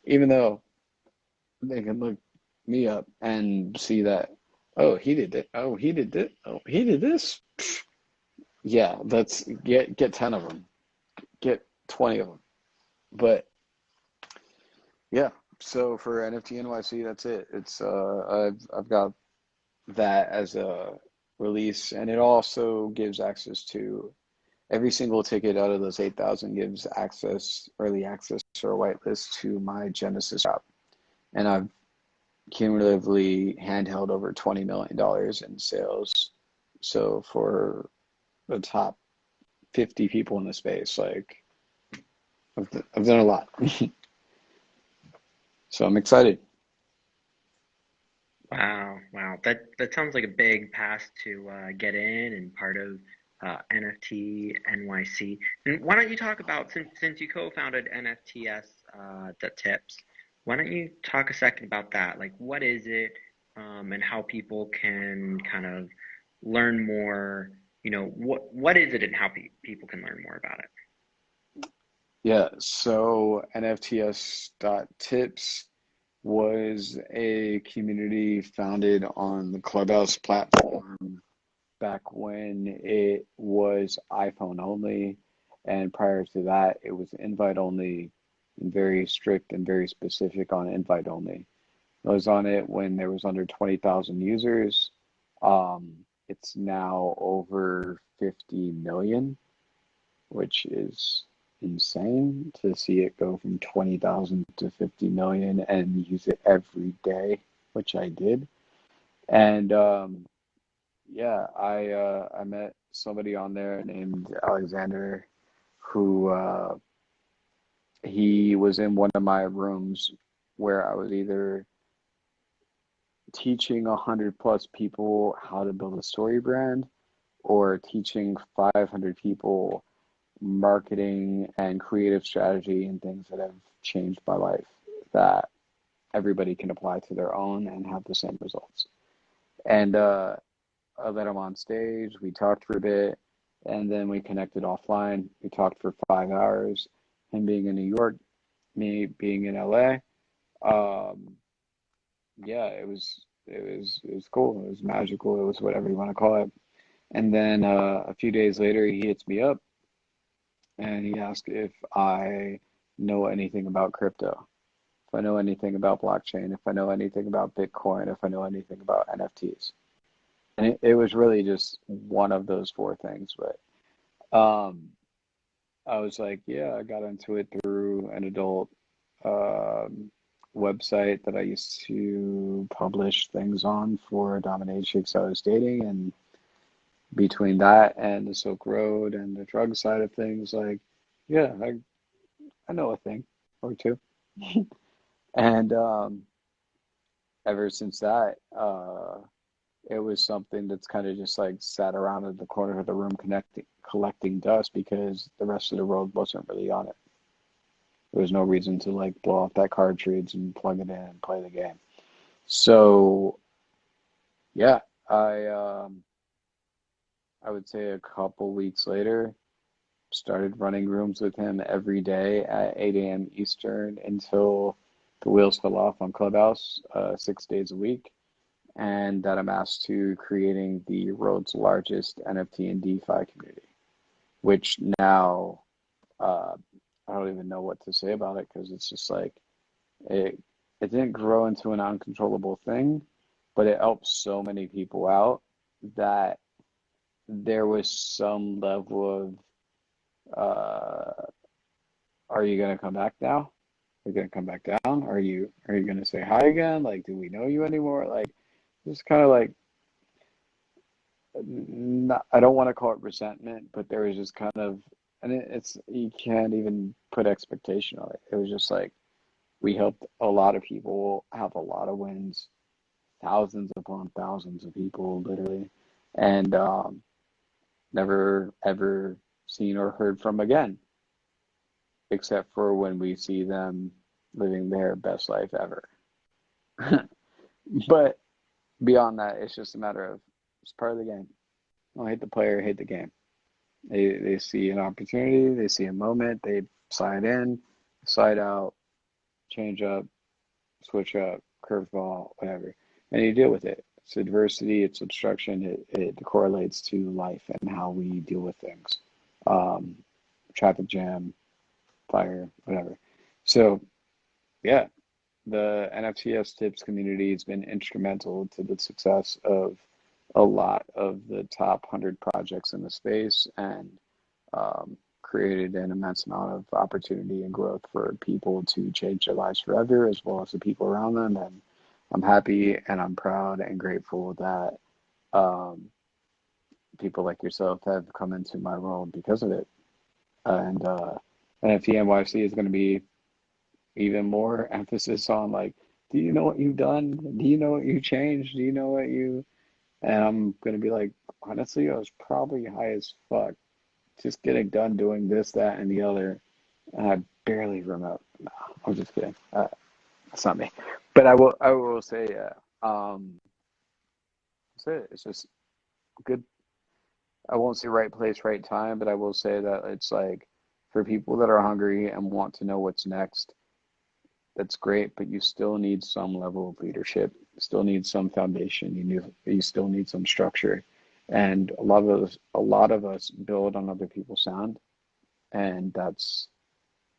S2: Even though they can look me up and see that, oh, he did it. Oh, he did it. Oh, he did this. Yeah, let's get 10 of them. Get 20 of them. But yeah, so for NFT NYC, that's it. It's I've got that as a release, and it also gives access to every single ticket out of those 8,000 gives access, early access or a whitelist to my Genesis shop. And I've cumulatively handheld over $20 million in sales. So for the top 50 people in the space, like I've done a lot. So I'm excited.
S3: Wow, wow. That sounds like a big pass to get in and part of NFT NYC. And why don't you talk about, since you co-founded nfts.tips, why don't you talk a second about that? Like, what is it, and how people can kind of learn more? You know, what is it and how people can learn more about it?
S2: Yeah, so nfts.tips was a community founded on the Clubhouse platform back when it was iPhone only. And prior to that, it was invite only, and very strict and very specific on invite only. I was on it when there was under 20,000 users. It's now over 50 million, which is insane to see it go from 20,000 to 50 million and use it every day, which I did. And yeah, I met somebody on there named Alexander who he was in one of my rooms where I was either teaching 100 plus people how to build a story brand or teaching 500 people marketing and creative strategy and things that have changed my life that everybody can apply to their own and have the same results. And I let him on stage. We talked for a bit, and then we connected offline. We talked for 5 hours. Him being in New York, me being in LA. Um, yeah, it was cool. It was magical. It was whatever you want to call it. And then a few days later, he hits me up and he asked if I know anything about crypto, if I know anything about blockchain, if I know anything about Bitcoin, if I know anything about NFTs. And it was really just one of those four things. But I was like, yeah, I got into it through an adult um, website that I used to publish things on for dominatrix I was dating. And between that and the Silk Road and the drug side of things, like, yeah, I know a thing or two. And ever since that, it was something that's kind of just like sat around in the corner of the room collecting dust because the rest of the world wasn't really on it. There was no reason to like blow off that cartridge and plug it in and play the game. So yeah, I would say a couple weeks later, started running rooms with him every day at 8 a.m. Eastern until the wheels fell off on Clubhouse, 6 days a week. And that amassed to creating the world's largest NFT and DeFi community, which now I don't even know what to say about it because it's just like it it didn't grow into an uncontrollable thing, but it helped so many people out that there was some level of are you gonna come back now? we gonna come back down? Are you gonna say hi again? Like, do we know you anymore? Like, just kind of like, not, I don't want to call it resentment, but there was just kind of, and it's, you can't even put expectation on it. It was just like, we helped a lot of people have a lot of wins, thousands upon thousands of people, literally, and never ever seen or heard from again, except for when we see them living their best life ever. But beyond that, it's just a matter of, it's part of the game. I don't hate the player, hate the game. They see an opportunity, they see a moment, they slide in, slide out, change up, switch up, curveball, whatever, and you deal with it. It's adversity, it's obstruction, it correlates to life and how we deal with things. Um, Traffic jam, fire, whatever. So, yeah, the NFTS tips community has been instrumental to the success of a lot of the top 100 projects in the space, and created an immense amount of opportunity and growth for people to change their lives forever, as well as the people around them. And I'm happy and I'm proud and grateful that um, people like yourself have come into my world because of it. And NFT NYC is going to be even more emphasis on, like, do you know what you've done? Do you know what you changed? Do you know what you, and I'm going to be like, honestly, I was probably high as fuck just getting done doing this, that, and the other. And I barely remember. No, I'm just kidding. That's not me. But I will say, that's it. It's just good. I won't say right place, right time, but I will say that it's like, for people that are hungry and want to know what's next, that's great, but you still need some level of leadership. You still need some foundation. You still need some structure. And a lot of us build on other people's sound, and that's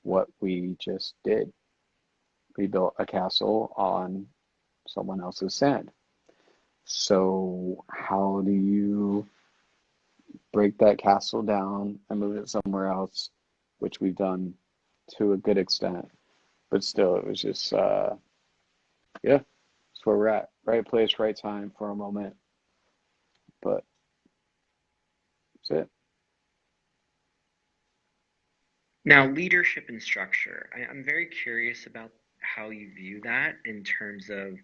S2: what we just did. We built a castle on someone else's sand. So how do you break that castle down and move it somewhere else, which we've done to a good extent? But still, it was just, yeah, that's where we're at. Right place, right time for a moment. But that's it.
S3: Now, leadership and structure. I'm very curious about how you view that in terms of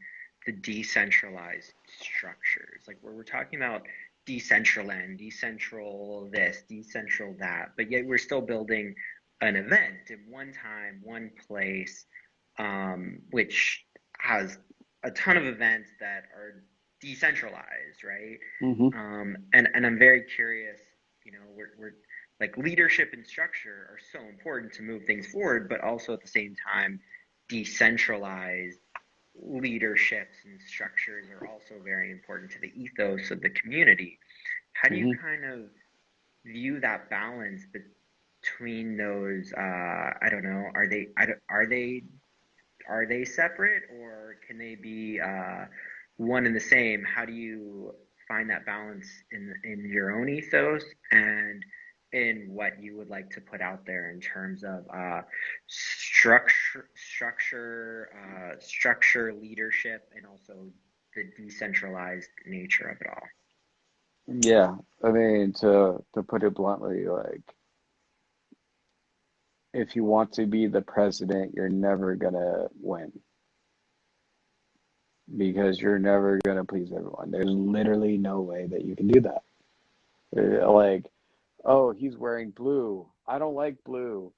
S3: the decentralized structures. Like, where we're talking about Decentraland, decentral this, decentral that, but yet we're still building an event in one time, one place, which has a ton of events that are decentralized, right?
S2: Mm-hmm.
S3: And I'm very curious, we're like, leadership and structure are so important to move things forward, but also at the same time, decentralized leaderships and structures are also very important to the ethos of the community. How do you
S2: Mm-hmm.
S3: kind of view that balance between those? I don't know. Are they separate, or can they be one and the same? How do you find that balance in your own ethos and in what you would like to put out there in terms of structure, leadership, and also the decentralized nature of it all?
S2: Yeah, I mean, to put it bluntly, like, if you want to be the president, you're never gonna win, because you're never gonna please everyone. There's literally no way that you can do that. Like, oh, he's wearing blue. I don't like blue.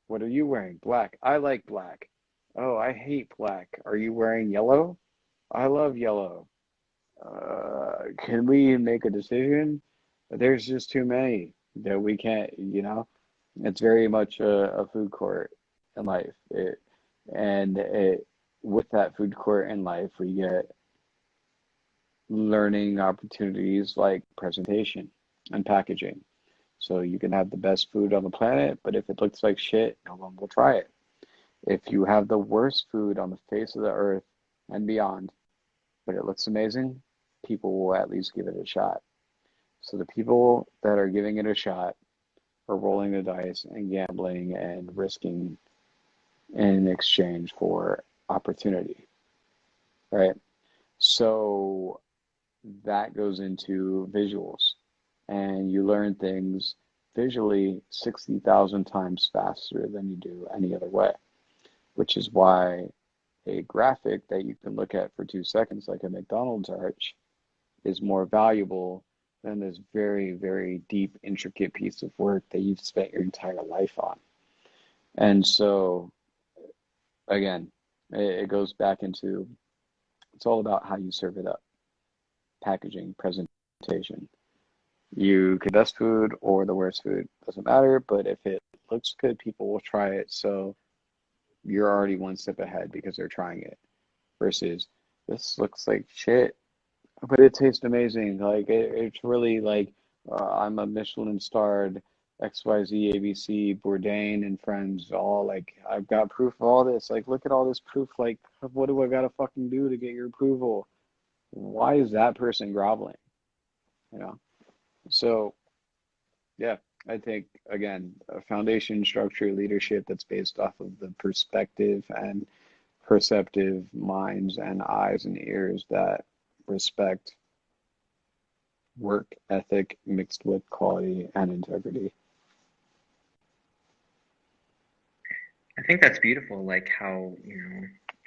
S2: What are you wearing? Black. I like black. Oh, I hate black. Are you wearing yellow? I love yellow. Can we make a decision? There's just too many that we can't, It's very much a food court in life. With that food court in life, we get learning opportunities like presentation and packaging. So you can have the best food on the planet, but if it looks like shit, no one will try it. If you have the worst food on the face of the earth and beyond, but it looks amazing, people will at least give it a shot. So the people that are giving it a shot are rolling the dice and gambling and risking in exchange for opportunity, right? So that goes into visuals, and you learn things visually 60,000 times faster than you do any other way, which is why a graphic that you can look at for 2 seconds, like a McDonald's arch, is more valuable than this very, very deep, intricate piece of work that you've spent your entire life on. And so, again, it goes back into, it's all about how you serve it up, packaging, presentation. You could best food or the worst food, doesn't matter, but if it looks good, people will try it. So you're already one step ahead because they're trying it versus this looks like shit, but it tastes amazing. Like it's really like I'm a Michelin starred XYZ ABC Bourdain and friends all like I've got proof of all this. Like look at all this proof. Like what do I gotta fucking do to get your approval? Why is that person groveling? You know? So yeah, I think again, a foundation structure leadership that's based off of the perspective and perceptive minds and eyes and ears that respect work ethic mixed with quality and integrity.
S3: I think that's beautiful, like how,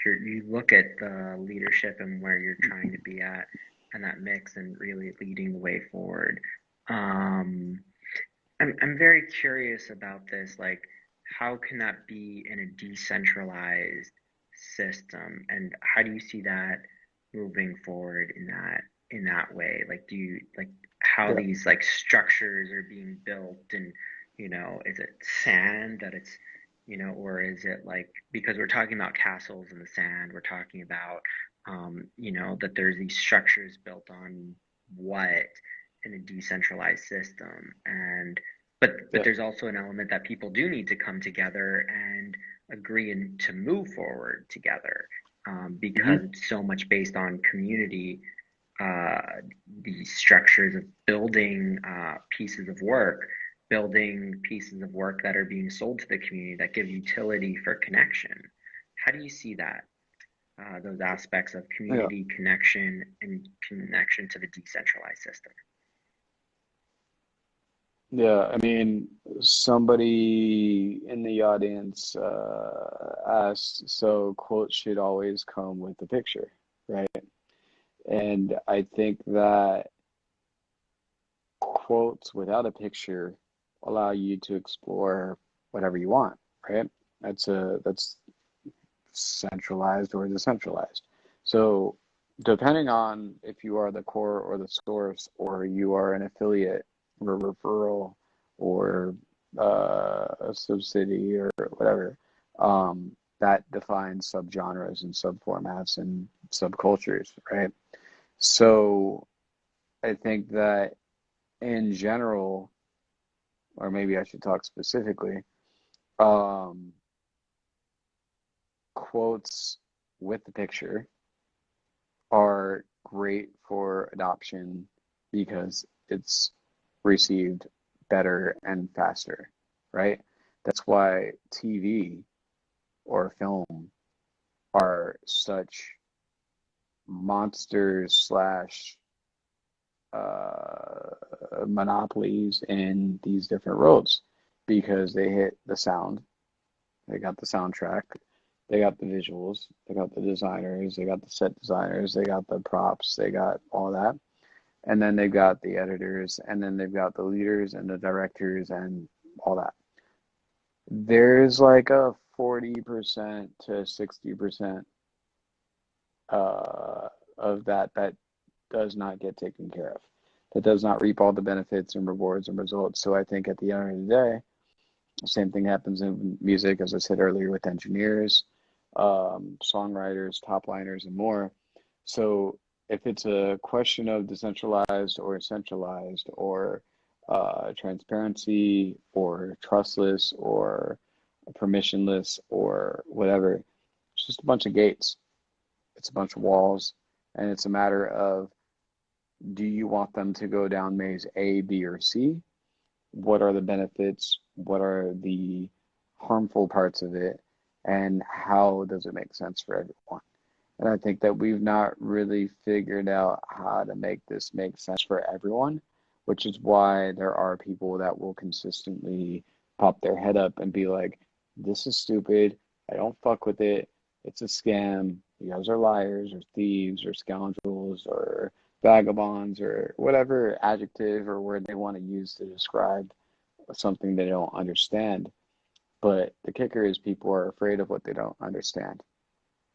S3: you look at the leadership and where you're trying to be at and that mix and really leading the way forward. Um, I'm very curious about this, like how can that be in a decentralized system and how do you see that moving forward in that way? Like do you like how
S2: Yeah.
S3: these like structures are being built and is it sand that it's or is it like because we're talking about castles in the sand, we're talking about that there's these structures built on what in a decentralized system and but
S2: Yeah.
S3: there's also an element that people do need to come together and agree and to move forward together because
S2: Hmm.
S3: it's so much based on community uh, these structures of building building pieces of work that are being sold to the community that give utility for connection. How do you see that? Those aspects of
S2: Yeah.
S3: community connection and connection to the decentralized system.
S2: Yeah. I mean, somebody in the audience asked, so quotes should always come with the picture, right? And I think that quotes without a picture allow you to explore whatever you want, right? That's centralized or decentralized. So depending on if you are the core or the source or you are an affiliate or referral or a subsidy or whatever, that defines subgenres and subformats and subcultures, right? So I think that in general, or maybe I should talk specifically, um, quotes with the picture are great for adoption because it's received better and faster, right? That's why TV or film are such monsters slash monopolies in these different roles because they hit the sound, they got the soundtrack, they got the visuals, they got the designers, they got the set designers, they got the props, they got all that. And then they've got the editors, and then they've got the leaders and the directors and all that. There's like a 40% to 60% of that does not get taken care of. That does not reap all the benefits and rewards and results. So I think at the end of the day, the same thing happens in music, as I said earlier, with engineers, songwriters, top liners, and more. So if it's a question of decentralized or centralized or transparency or trustless or permissionless or whatever, it's just a bunch of gates. It's a bunch of walls. And it's a matter of, do you want them to go down maze A, B, or C? What are the benefits? What are the harmful parts of it? and how does it make sense for everyone. And I think that we've not really figured out how to make this make sense for everyone, which is why there are people that will consistently pop their head up and be like, this is stupid. I don't fuck with it. It's a scam. You guys are liars or thieves or scoundrels or vagabonds or whatever adjective or word they want to use to describe something they don't understand. But the kicker is people are afraid of what they don't understand.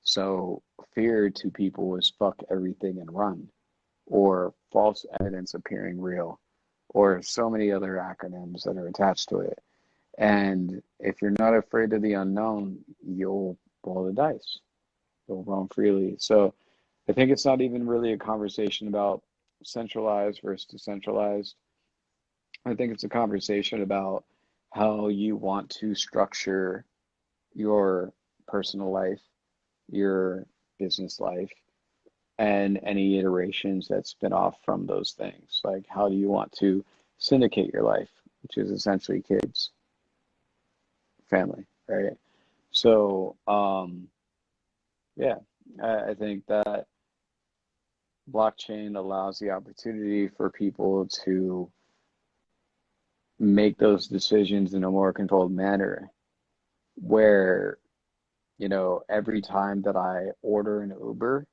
S2: So fear to people is fuck everything and run, or false evidence appearing real, or so many other acronyms that are attached to it. And if you're not afraid of the unknown, you'll roll the dice. You'll roam freely. So I think it's not even really a conversation about centralized versus decentralized. I think it's a conversation about how you want to structure your personal life, your business life, and any iterations that spin off from those things. Like, how do you want to syndicate your life, which is essentially kids, family, right? So, yeah, I think that blockchain allows the opportunity for people to make those decisions in a more controlled manner where, every time that I order an Uber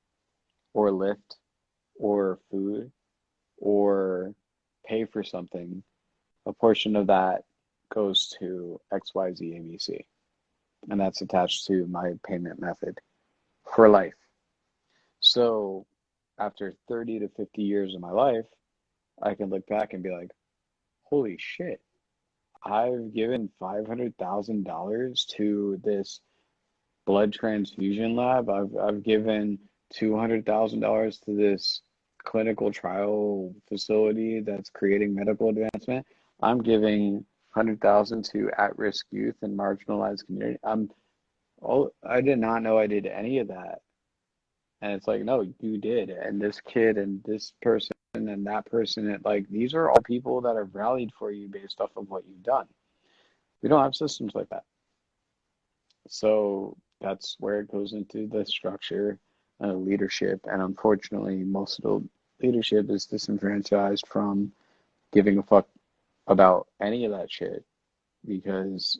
S2: or Lyft or food or pay for something, a portion of that goes to XYZ ABC. And that's attached to my payment method for life. So after 30 to 50 years of my life, I can look back and be like, holy shit, I've given $500,000 to this blood transfusion lab. I've given $200,000 to this clinical trial facility that's creating medical advancement. I'm giving 100,000 to at-risk youth and marginalized community. I did not know I did any of that. And it's like, no, you did. And this kid and this person and that person, these are all people that have rallied for you based off of what you've done. We don't have systems like that. So that's where it goes into the structure and leadership. And unfortunately, most of the leadership is disenfranchised from giving a fuck about any of that shit because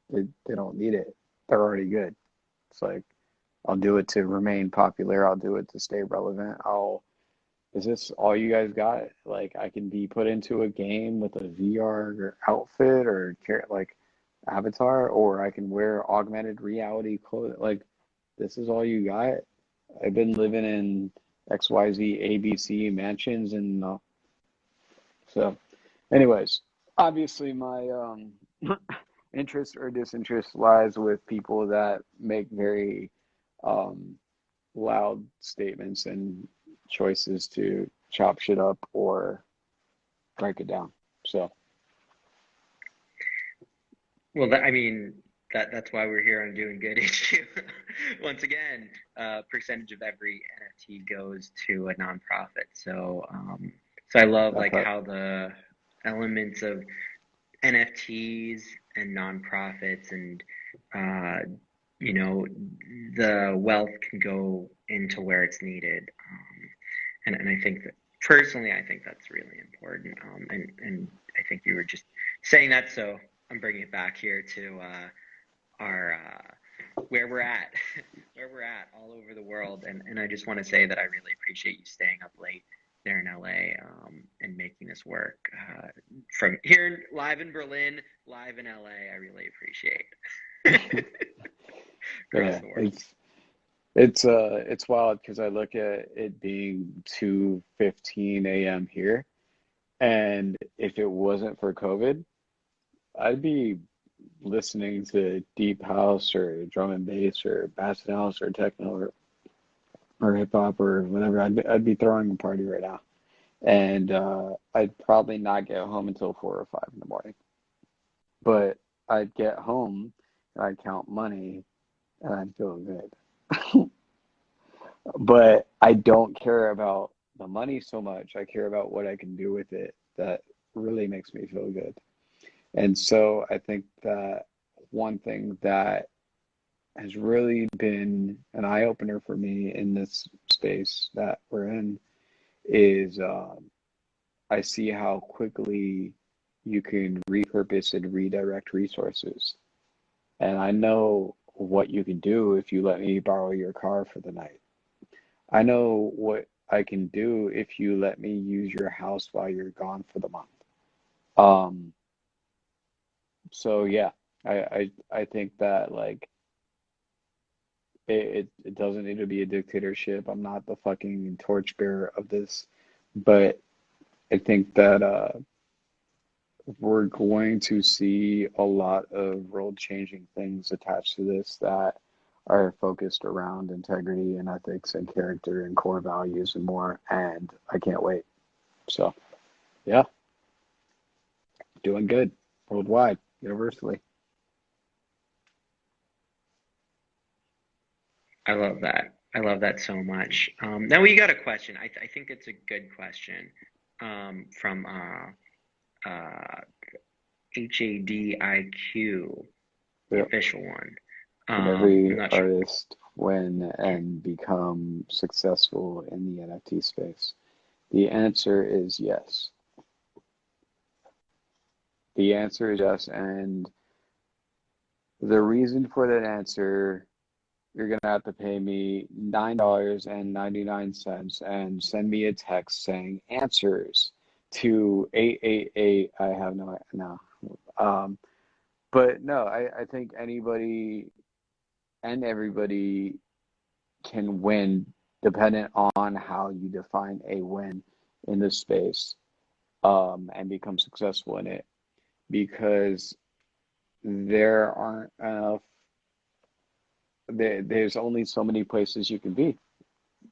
S2: they don't need it. They're already good. It's like, I'll do it to remain popular. I'll do it to stay relevant. Is this all you guys got? Like, I can be put into a game with a VR outfit or avatar, or I can wear augmented reality clothes. Like, this is all you got? I've been living in XYZ ABC mansions and so anyways, obviously my interest or disinterest lies with people that make very loud statements and choices to chop shit up or break it down. So
S3: Well, that's why we're here on Doing Good issue. Once again, percentage of every NFT goes to a nonprofit. So, so I love how the elements of NFTs and nonprofits and the wealth can go into where it's needed. And I think that personally, I think that's really important. And I think you were just saying that, so I'm bringing it back here to our where we're at, where we're at all over the world. And I just want to say that I really appreciate you staying up late there in LA and making this work. From here live in Berlin, live in LA, I really appreciate.
S2: Yeah, it's wild because I look at it being 2:15 a.m. here, and if it wasn't for COVID, I'd be listening to deep house or drum and bass or bass house or techno or hip hop or whatever. I'd be throwing a party right now, and I'd probably not get home until 4 or 5 in the morning. But I'd get home and I'd count money and I'd feel good. But I don't care about the money so much. I care about what I can do with it. That really makes me feel good. And so I think that one thing that has really been an eye-opener for me in this space that we're in is I see how quickly you can repurpose and redirect resources. And I know what you can do if you let me borrow your car for the night. I know what I can do if you let me use your house while you're gone for the month. Um, so yeah, I think that like it doesn't need to be a dictatorship. I'm not the fucking torchbearer of this, but I think that we're going to see a lot of world-changing things attached to this that are focused around integrity and ethics and character and core values and more. And I can't wait. So, yeah, doing good worldwide, universally.
S3: I love that. I love that so much. Now we got a question. I think it's a good question from HADIQ, the
S2: Yeah.
S3: official one.
S2: Can
S3: I'm
S2: every
S3: not sure.
S2: artist win and become successful in the NFT space? The answer is yes. The answer is yes. And the reason for that answer, you're going to have to pay me $9.99 and send me a text saying answers to 888. I have no. But no, I think anybody and everybody can win dependent on how you define a win in this space, and become successful in it, because there aren't enough there's only so many places you can be.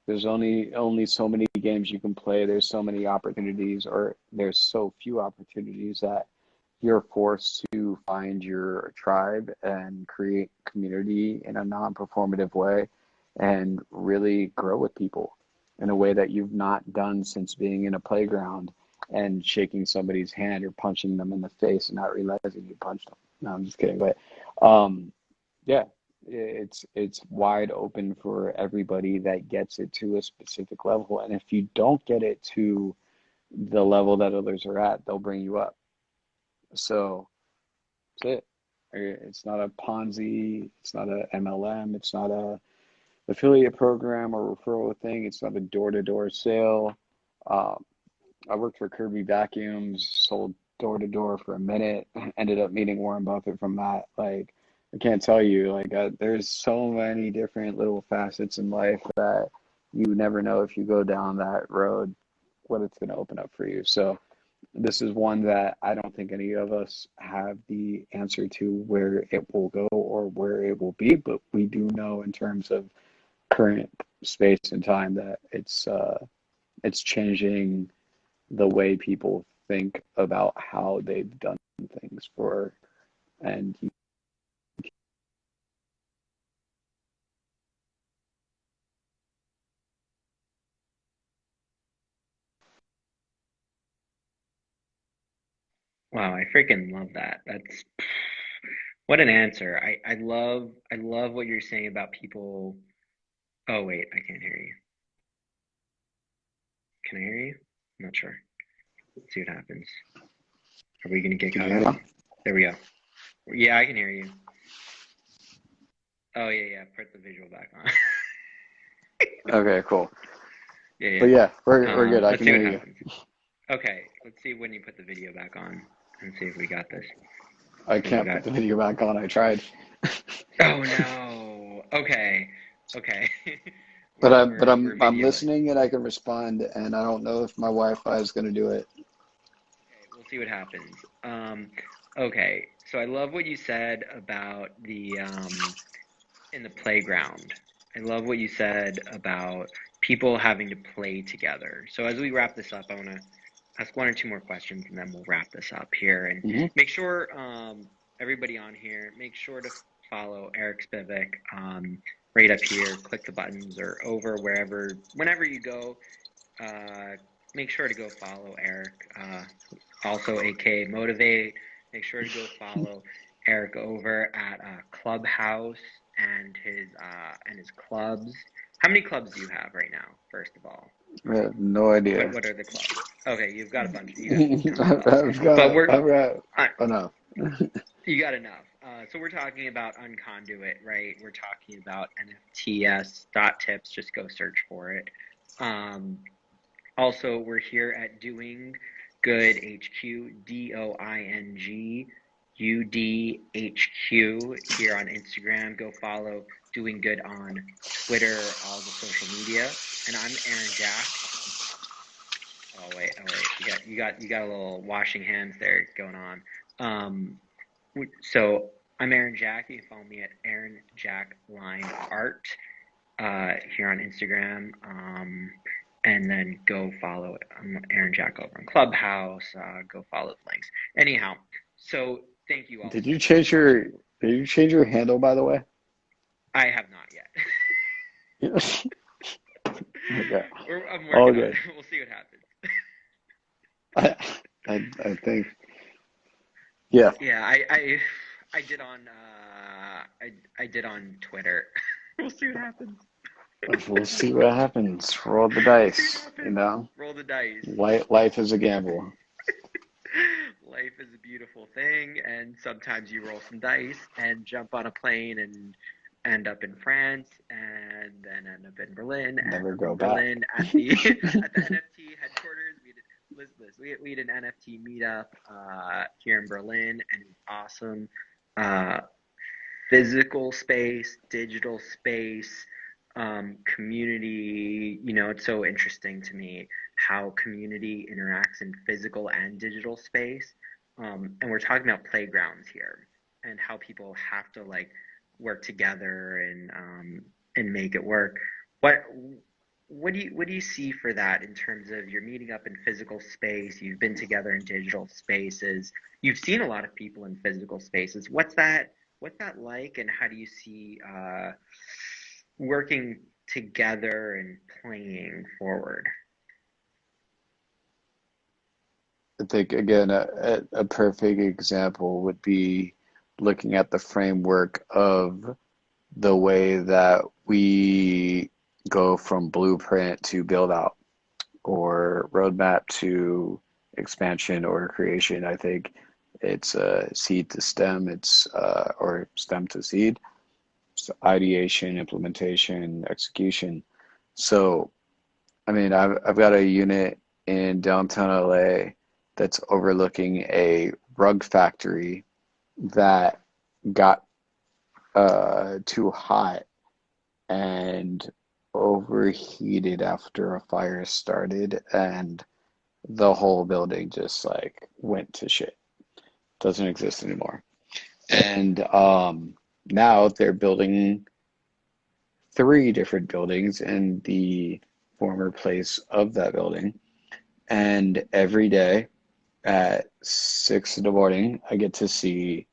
S2: There's only so many games you can play. There's so many opportunities, or there's so few opportunities that you're forced to find your tribe and create community in a non-performative way and really grow with people in a way that you've not done since being in a playground and shaking somebody's hand or punching them in the face and not realizing you punched them. No, I'm just kidding. But yeah, it's wide open for everybody that gets it to a specific level. And if you don't get it to the level that others are at, they'll bring you up. So that's it. It's not a Ponzi. It's not a MLM. It's not a affiliate program or referral thing. It's not a door-to-door sale. Um, I worked for Kirby Vacuums, sold door-to-door for a minute, ended up meeting Warren Buffett from that. Like, I can't tell you, like, there's so many different little facets in life that you never know if you go down that road, what it's going to open up for you. So this is one that I don't think any of us have the answer to where it will go or where it will be, but we do know in terms of current space and time that it's changing the way people think about how they've done things for and
S3: Wow, I freaking love that. That's what an answer. I love what you're saying about people. Oh wait, I can't hear you. Can I hear you? I'm not sure. Let's see what happens. Are we gonna get
S2: can
S3: cut
S2: you hear
S3: off?
S2: me?
S3: There we go. Yeah, I can hear you. Oh yeah, put the visual back on.
S2: Okay, cool.
S3: Yeah.
S2: But yeah, we're good. I
S3: Let's
S2: can
S3: see what
S2: hear you.
S3: happens. Okay, let's see when you put the video back on and see if we got this.
S2: I
S3: See if we
S2: can't
S3: got.
S2: put the video back on. I tried.
S3: Oh no. Okay.
S2: But
S3: We're
S2: I'm
S3: videoing.
S2: listening and I can respond, and I don't know if my Wi-Fi is going to do it.
S3: Okay, we'll see what happens. Okay, so I love what you said about the in the playground. I love what you said about people having to play together. So as we wrap this up, I want to ask one or two more questions, and then we'll wrap this up here. And
S2: Hmm.
S3: make sure everybody on here, make sure to follow Eric Spivak right up here. Click the buttons or over wherever, whenever you go. Make sure to go follow Eric. Also, aka Motivate. Make sure to go follow Eric over at Clubhouse and his clubs. How many clubs do you have right now, first of all?
S2: I have no idea.
S3: What are the clubs? Okay, you've got a bunch. You got a ton of clubs.
S2: I've got enough.
S3: You got enough. So we're talking about Unconduit, right? We're talking about nfts.tips. Just go search for it. Also, we're here at Doing Good HQ, DOINGUDHQ here on Instagram. Go follow Doing Good on Twitter, all the social media. And I'm Aaron Jack. Oh wait. You got a little washing hands there going on. So I'm Aaron Jack. You can follow me at Aaron Jack Line Art here on Instagram. And then go follow Aaron Jack over on Clubhouse. Go follow the links. Anyhow, so thank you all.
S2: Did you change your handle, by the way?
S3: I have not yet.
S2: Okay.
S3: I'm working on it. We'll see what happens.
S2: I think. Yeah.
S3: Yeah, I did on I did on Twitter. We'll see what happens.
S2: We'll see what happens. Roll the dice, you know?
S3: Roll the dice.
S2: Life is a gamble.
S3: Life is a beautiful thing, and sometimes you roll some dice and jump on a plane and end up in France, and then end up in Berlin.
S2: Never
S3: and
S2: go
S3: Berlin
S2: back.
S3: at the NFT headquarters. We had an NFT meetup here in Berlin, and it was awesome. Physical space, digital space. Community, it's so interesting to me how community interacts in physical and digital space. And we're talking about playgrounds here and how people have to work together and make it work. What do you see for that in terms of you're meeting up in physical space, you've been together in digital spaces, you've seen a lot of people in physical spaces. What's that like, and how do you see working together and playing forward?
S2: I think, again, a perfect example would be looking at the framework of the way that we go from blueprint to build out, or roadmap to expansion or creation. I think it's seed to stem, or stem to seed. So ideation, implementation, execution. So, I mean, I've got a unit in downtown LA that's overlooking a rug factory that got too hot and overheated after a fire started, and the whole building just went to shit. Doesn't exist anymore. And now they're building 3 different buildings in the former place of that building. And every day at 6 in the morning, I get to see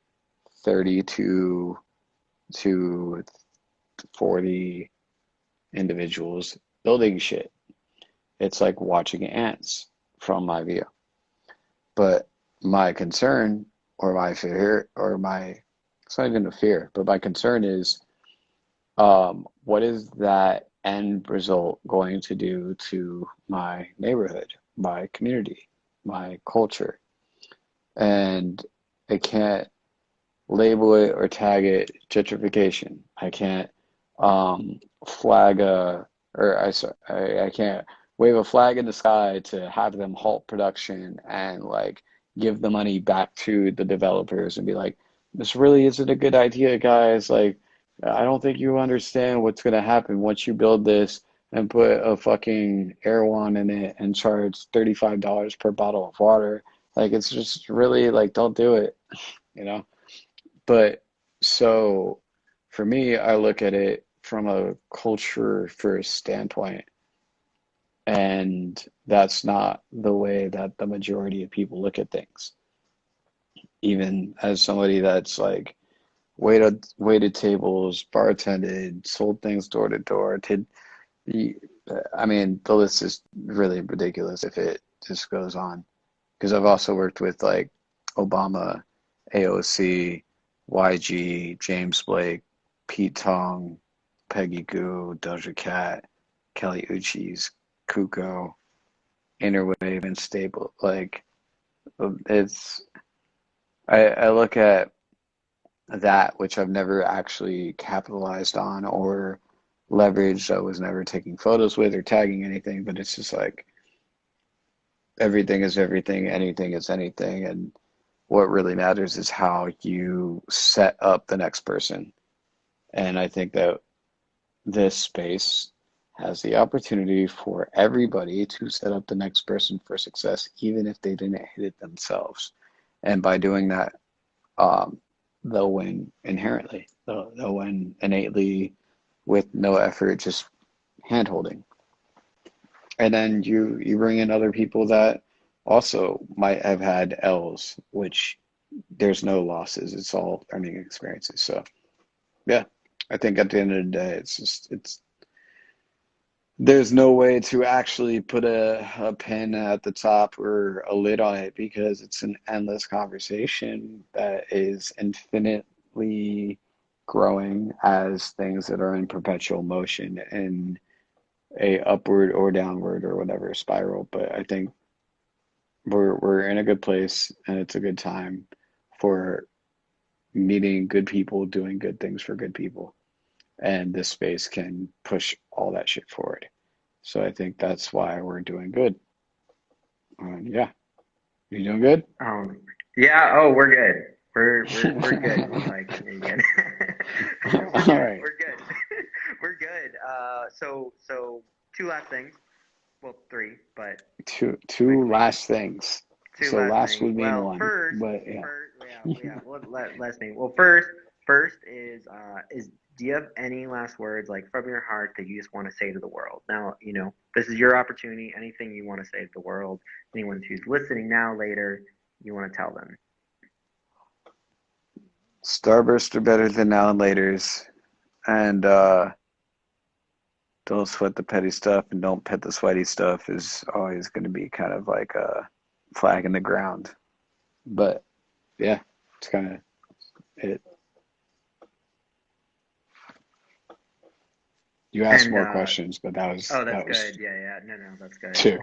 S2: 30 to 40 individuals building shit. It's like watching ants from my view. But my concern, or my fear, it's not even a fear, but my concern is, what is that end result going to do to my neighborhood, my community, my culture? And I can't label it or tag it gentrification. I can't I can't wave a flag in the sky to have them halt production and give the money back to the developers and be like, this really isn't a good idea, guys. I don't think you understand what's going to happen once you build this and put a fucking Erewhon in it and charge $35 per bottle of water. It's just really don't do it, you know? But so for me, I look at it from a culture first standpoint. And that's not the way that the majority of people look at things. Even as somebody that's waited tables, bartended, sold things door to door, I mean, the list is really ridiculous if it just goes on. Because I've also worked with Obama, AOC, YG, James Blake, Pete Tong, Peggy Goo, Doja Cat, Kelly Uchis, Kuko, Interwave, and Stable. Like, it's, I look at that, which I've never actually capitalized on or leveraged. I was never taking photos with or tagging anything, but it's just like everything is everything, anything is anything. And what really matters is how you set up the next person. And I think that this space has the opportunity for everybody to set up the next person for success, even if they didn't hit it themselves. And by doing that, they'll win inherently. They'll win innately with no effort, just hand holding. And then you bring in other people that also might have had L's, which there's no losses. It's all learning experiences. So yeah, I think at the end of the day, it's there's no way to actually put a pin at the top or a lid on it, because it's an endless conversation that is infinitely growing as things that are in perpetual motion in a upward or downward or whatever spiral. But I think we're in a good place, and it's a good time for meeting good people, doing good things for good people. And this space can push all that shit forward. So I think that's why we're doing good. Yeah. You doing good?
S3: Yeah. Oh, we're good. We're good. Like, you're good.
S2: All right.
S3: We're good. We're good. So two last things. Well, three, but
S2: Two
S3: quickly.
S2: last things.
S3: Two
S2: So
S3: last
S2: last
S3: things.
S2: would mean
S3: Well,
S2: one.
S3: first,
S2: But yeah.
S3: yeah. Well, last name. Well, first is do you have any last words, like, from your heart, that you just want to say to the world? Now, this is your opportunity. Anything you want to say to the world, anyone who's listening now, later, you want to tell them.
S2: Starbursts are better than now and laters. And don't sweat the petty stuff and don't pet the sweaty stuff is always going to be kind of like a flag in the ground. But yeah, it's kind of it. You asked more questions, but that was
S3: good. Yeah. No, that's good.
S2: two.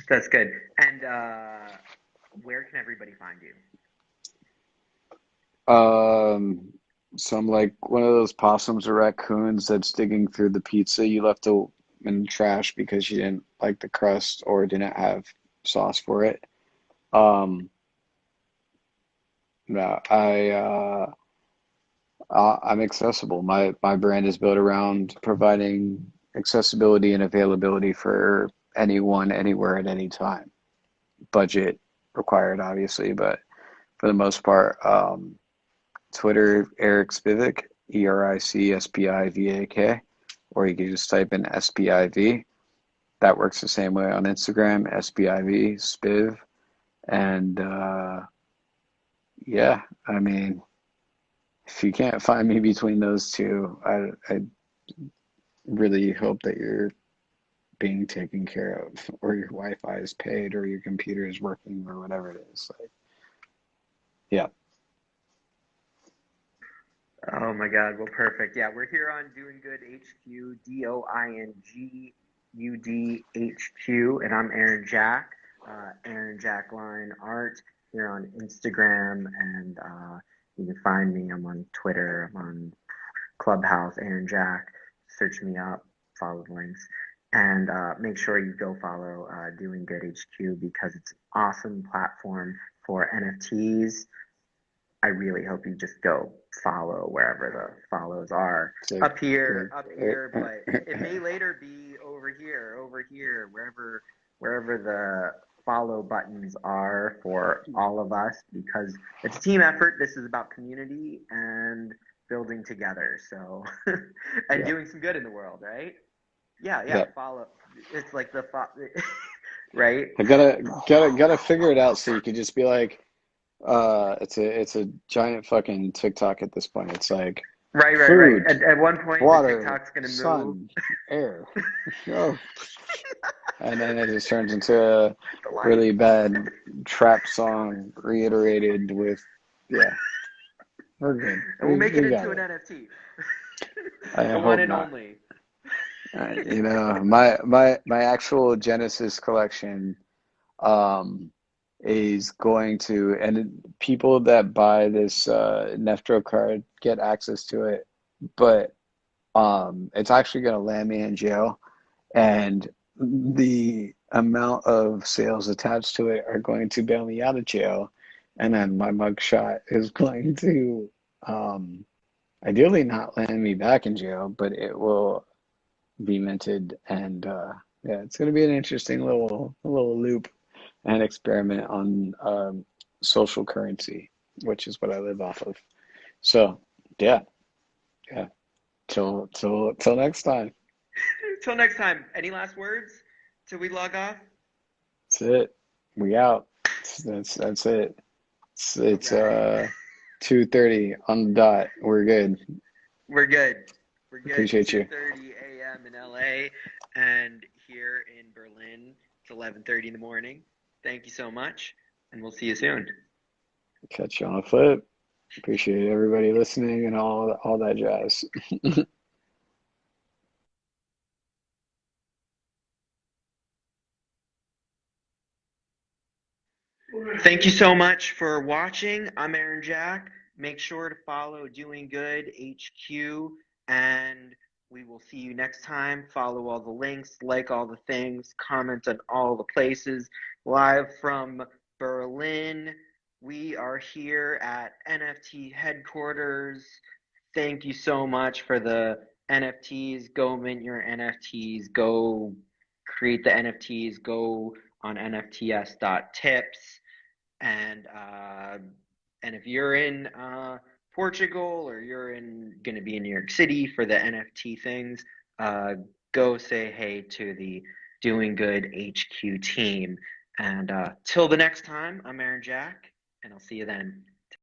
S3: That's good. And where can everybody find you?
S2: So I'm like one of those possums or raccoons that's digging through the pizza you left in the trash because you didn't like the crust or didn't have sauce for it. No, I'm accessible. My brand is built around providing accessibility and availability for anyone, anywhere, at any time. Budget required, obviously, but for the most part, Twitter, Eric Spivak, ERICSPIVAK, or you can just type in SPIV. That works the same way on Instagram, SPIV, Spiv. And yeah, I mean, if you can't find me between those two, I really hope that you're being taken care of, or your Wi-Fi is paid, or your computer is working, or whatever it is. Like, yeah.
S3: Oh my God. Well, perfect. Yeah, we're here on Doing Good HQ, DOINGUDHQ, and I'm Aaron Jack, Aaron Jack Line Art, here on Instagram, and you can find me. I'm on Twitter. I'm on Clubhouse, Aaron Jack. Search me up, follow the links, and make sure you go follow Doing Good HQ, because it's an awesome platform for NFTs. I really hope you just go follow wherever the follows are. Up here, but it may later be over here, wherever the follow buttons are for all of us, because it's a team effort. This is about community and building together. So, and doing some good in the world, right? Yeah. Follow. It's like right?
S2: I gotta figure it out so you could just be like, it's a giant fucking TikTok at this point. It's like food,
S3: right. At one point,
S2: water,
S3: the TikTok's gonna
S2: sun,
S3: move.
S2: air. Oh. And then it just turns into a really bad trap song reiterated with, yeah. We're good.
S3: And we'll make it
S2: We got
S3: into an
S2: it.
S3: NFT.
S2: I
S3: The one
S2: hope
S3: and
S2: not.
S3: only.
S2: You know, my actual Genesis collection is going to, and people that buy this Neftro card get access to it, but it's actually going to land me in jail, and the amount of sales attached to it are going to bail me out of jail, and then my mugshot is going to ideally not land me back in jail, but it will be minted, and yeah, it's going to be an interesting little loop and experiment on social currency, which is what I live off of. So yeah, yeah. Till next time.
S3: Till next time. Any last words till we log off?
S2: That's it. We out. That's it. It's
S3: All right.
S2: 2:30 on the dot. We're good.
S3: We're good. We're good.
S2: Appreciate you.
S3: 2:30 a.m. in LA, and here in Berlin it's 11:30 in the morning. Thank you so much, and we'll see you soon.
S2: Catch you on the flip. Appreciate everybody listening and all that jazz.
S3: Thank you so much for watching. I'm Aaron Jack. Make sure to follow Doing Good HQ, and we will see you next time. Follow all the links, like all the things, comment on all the places. Live from Berlin, we are here at NFT headquarters. Thank you so much for the NFTs. Go mint your NFTs. Go create the NFTs. Go on nfts.tips. And if you're in Portugal, or you're going to be in New York City for the NFT things, go say hey to the Doing Good HQ team. And till the next time, I'm Aaron Jack, and I'll see you then.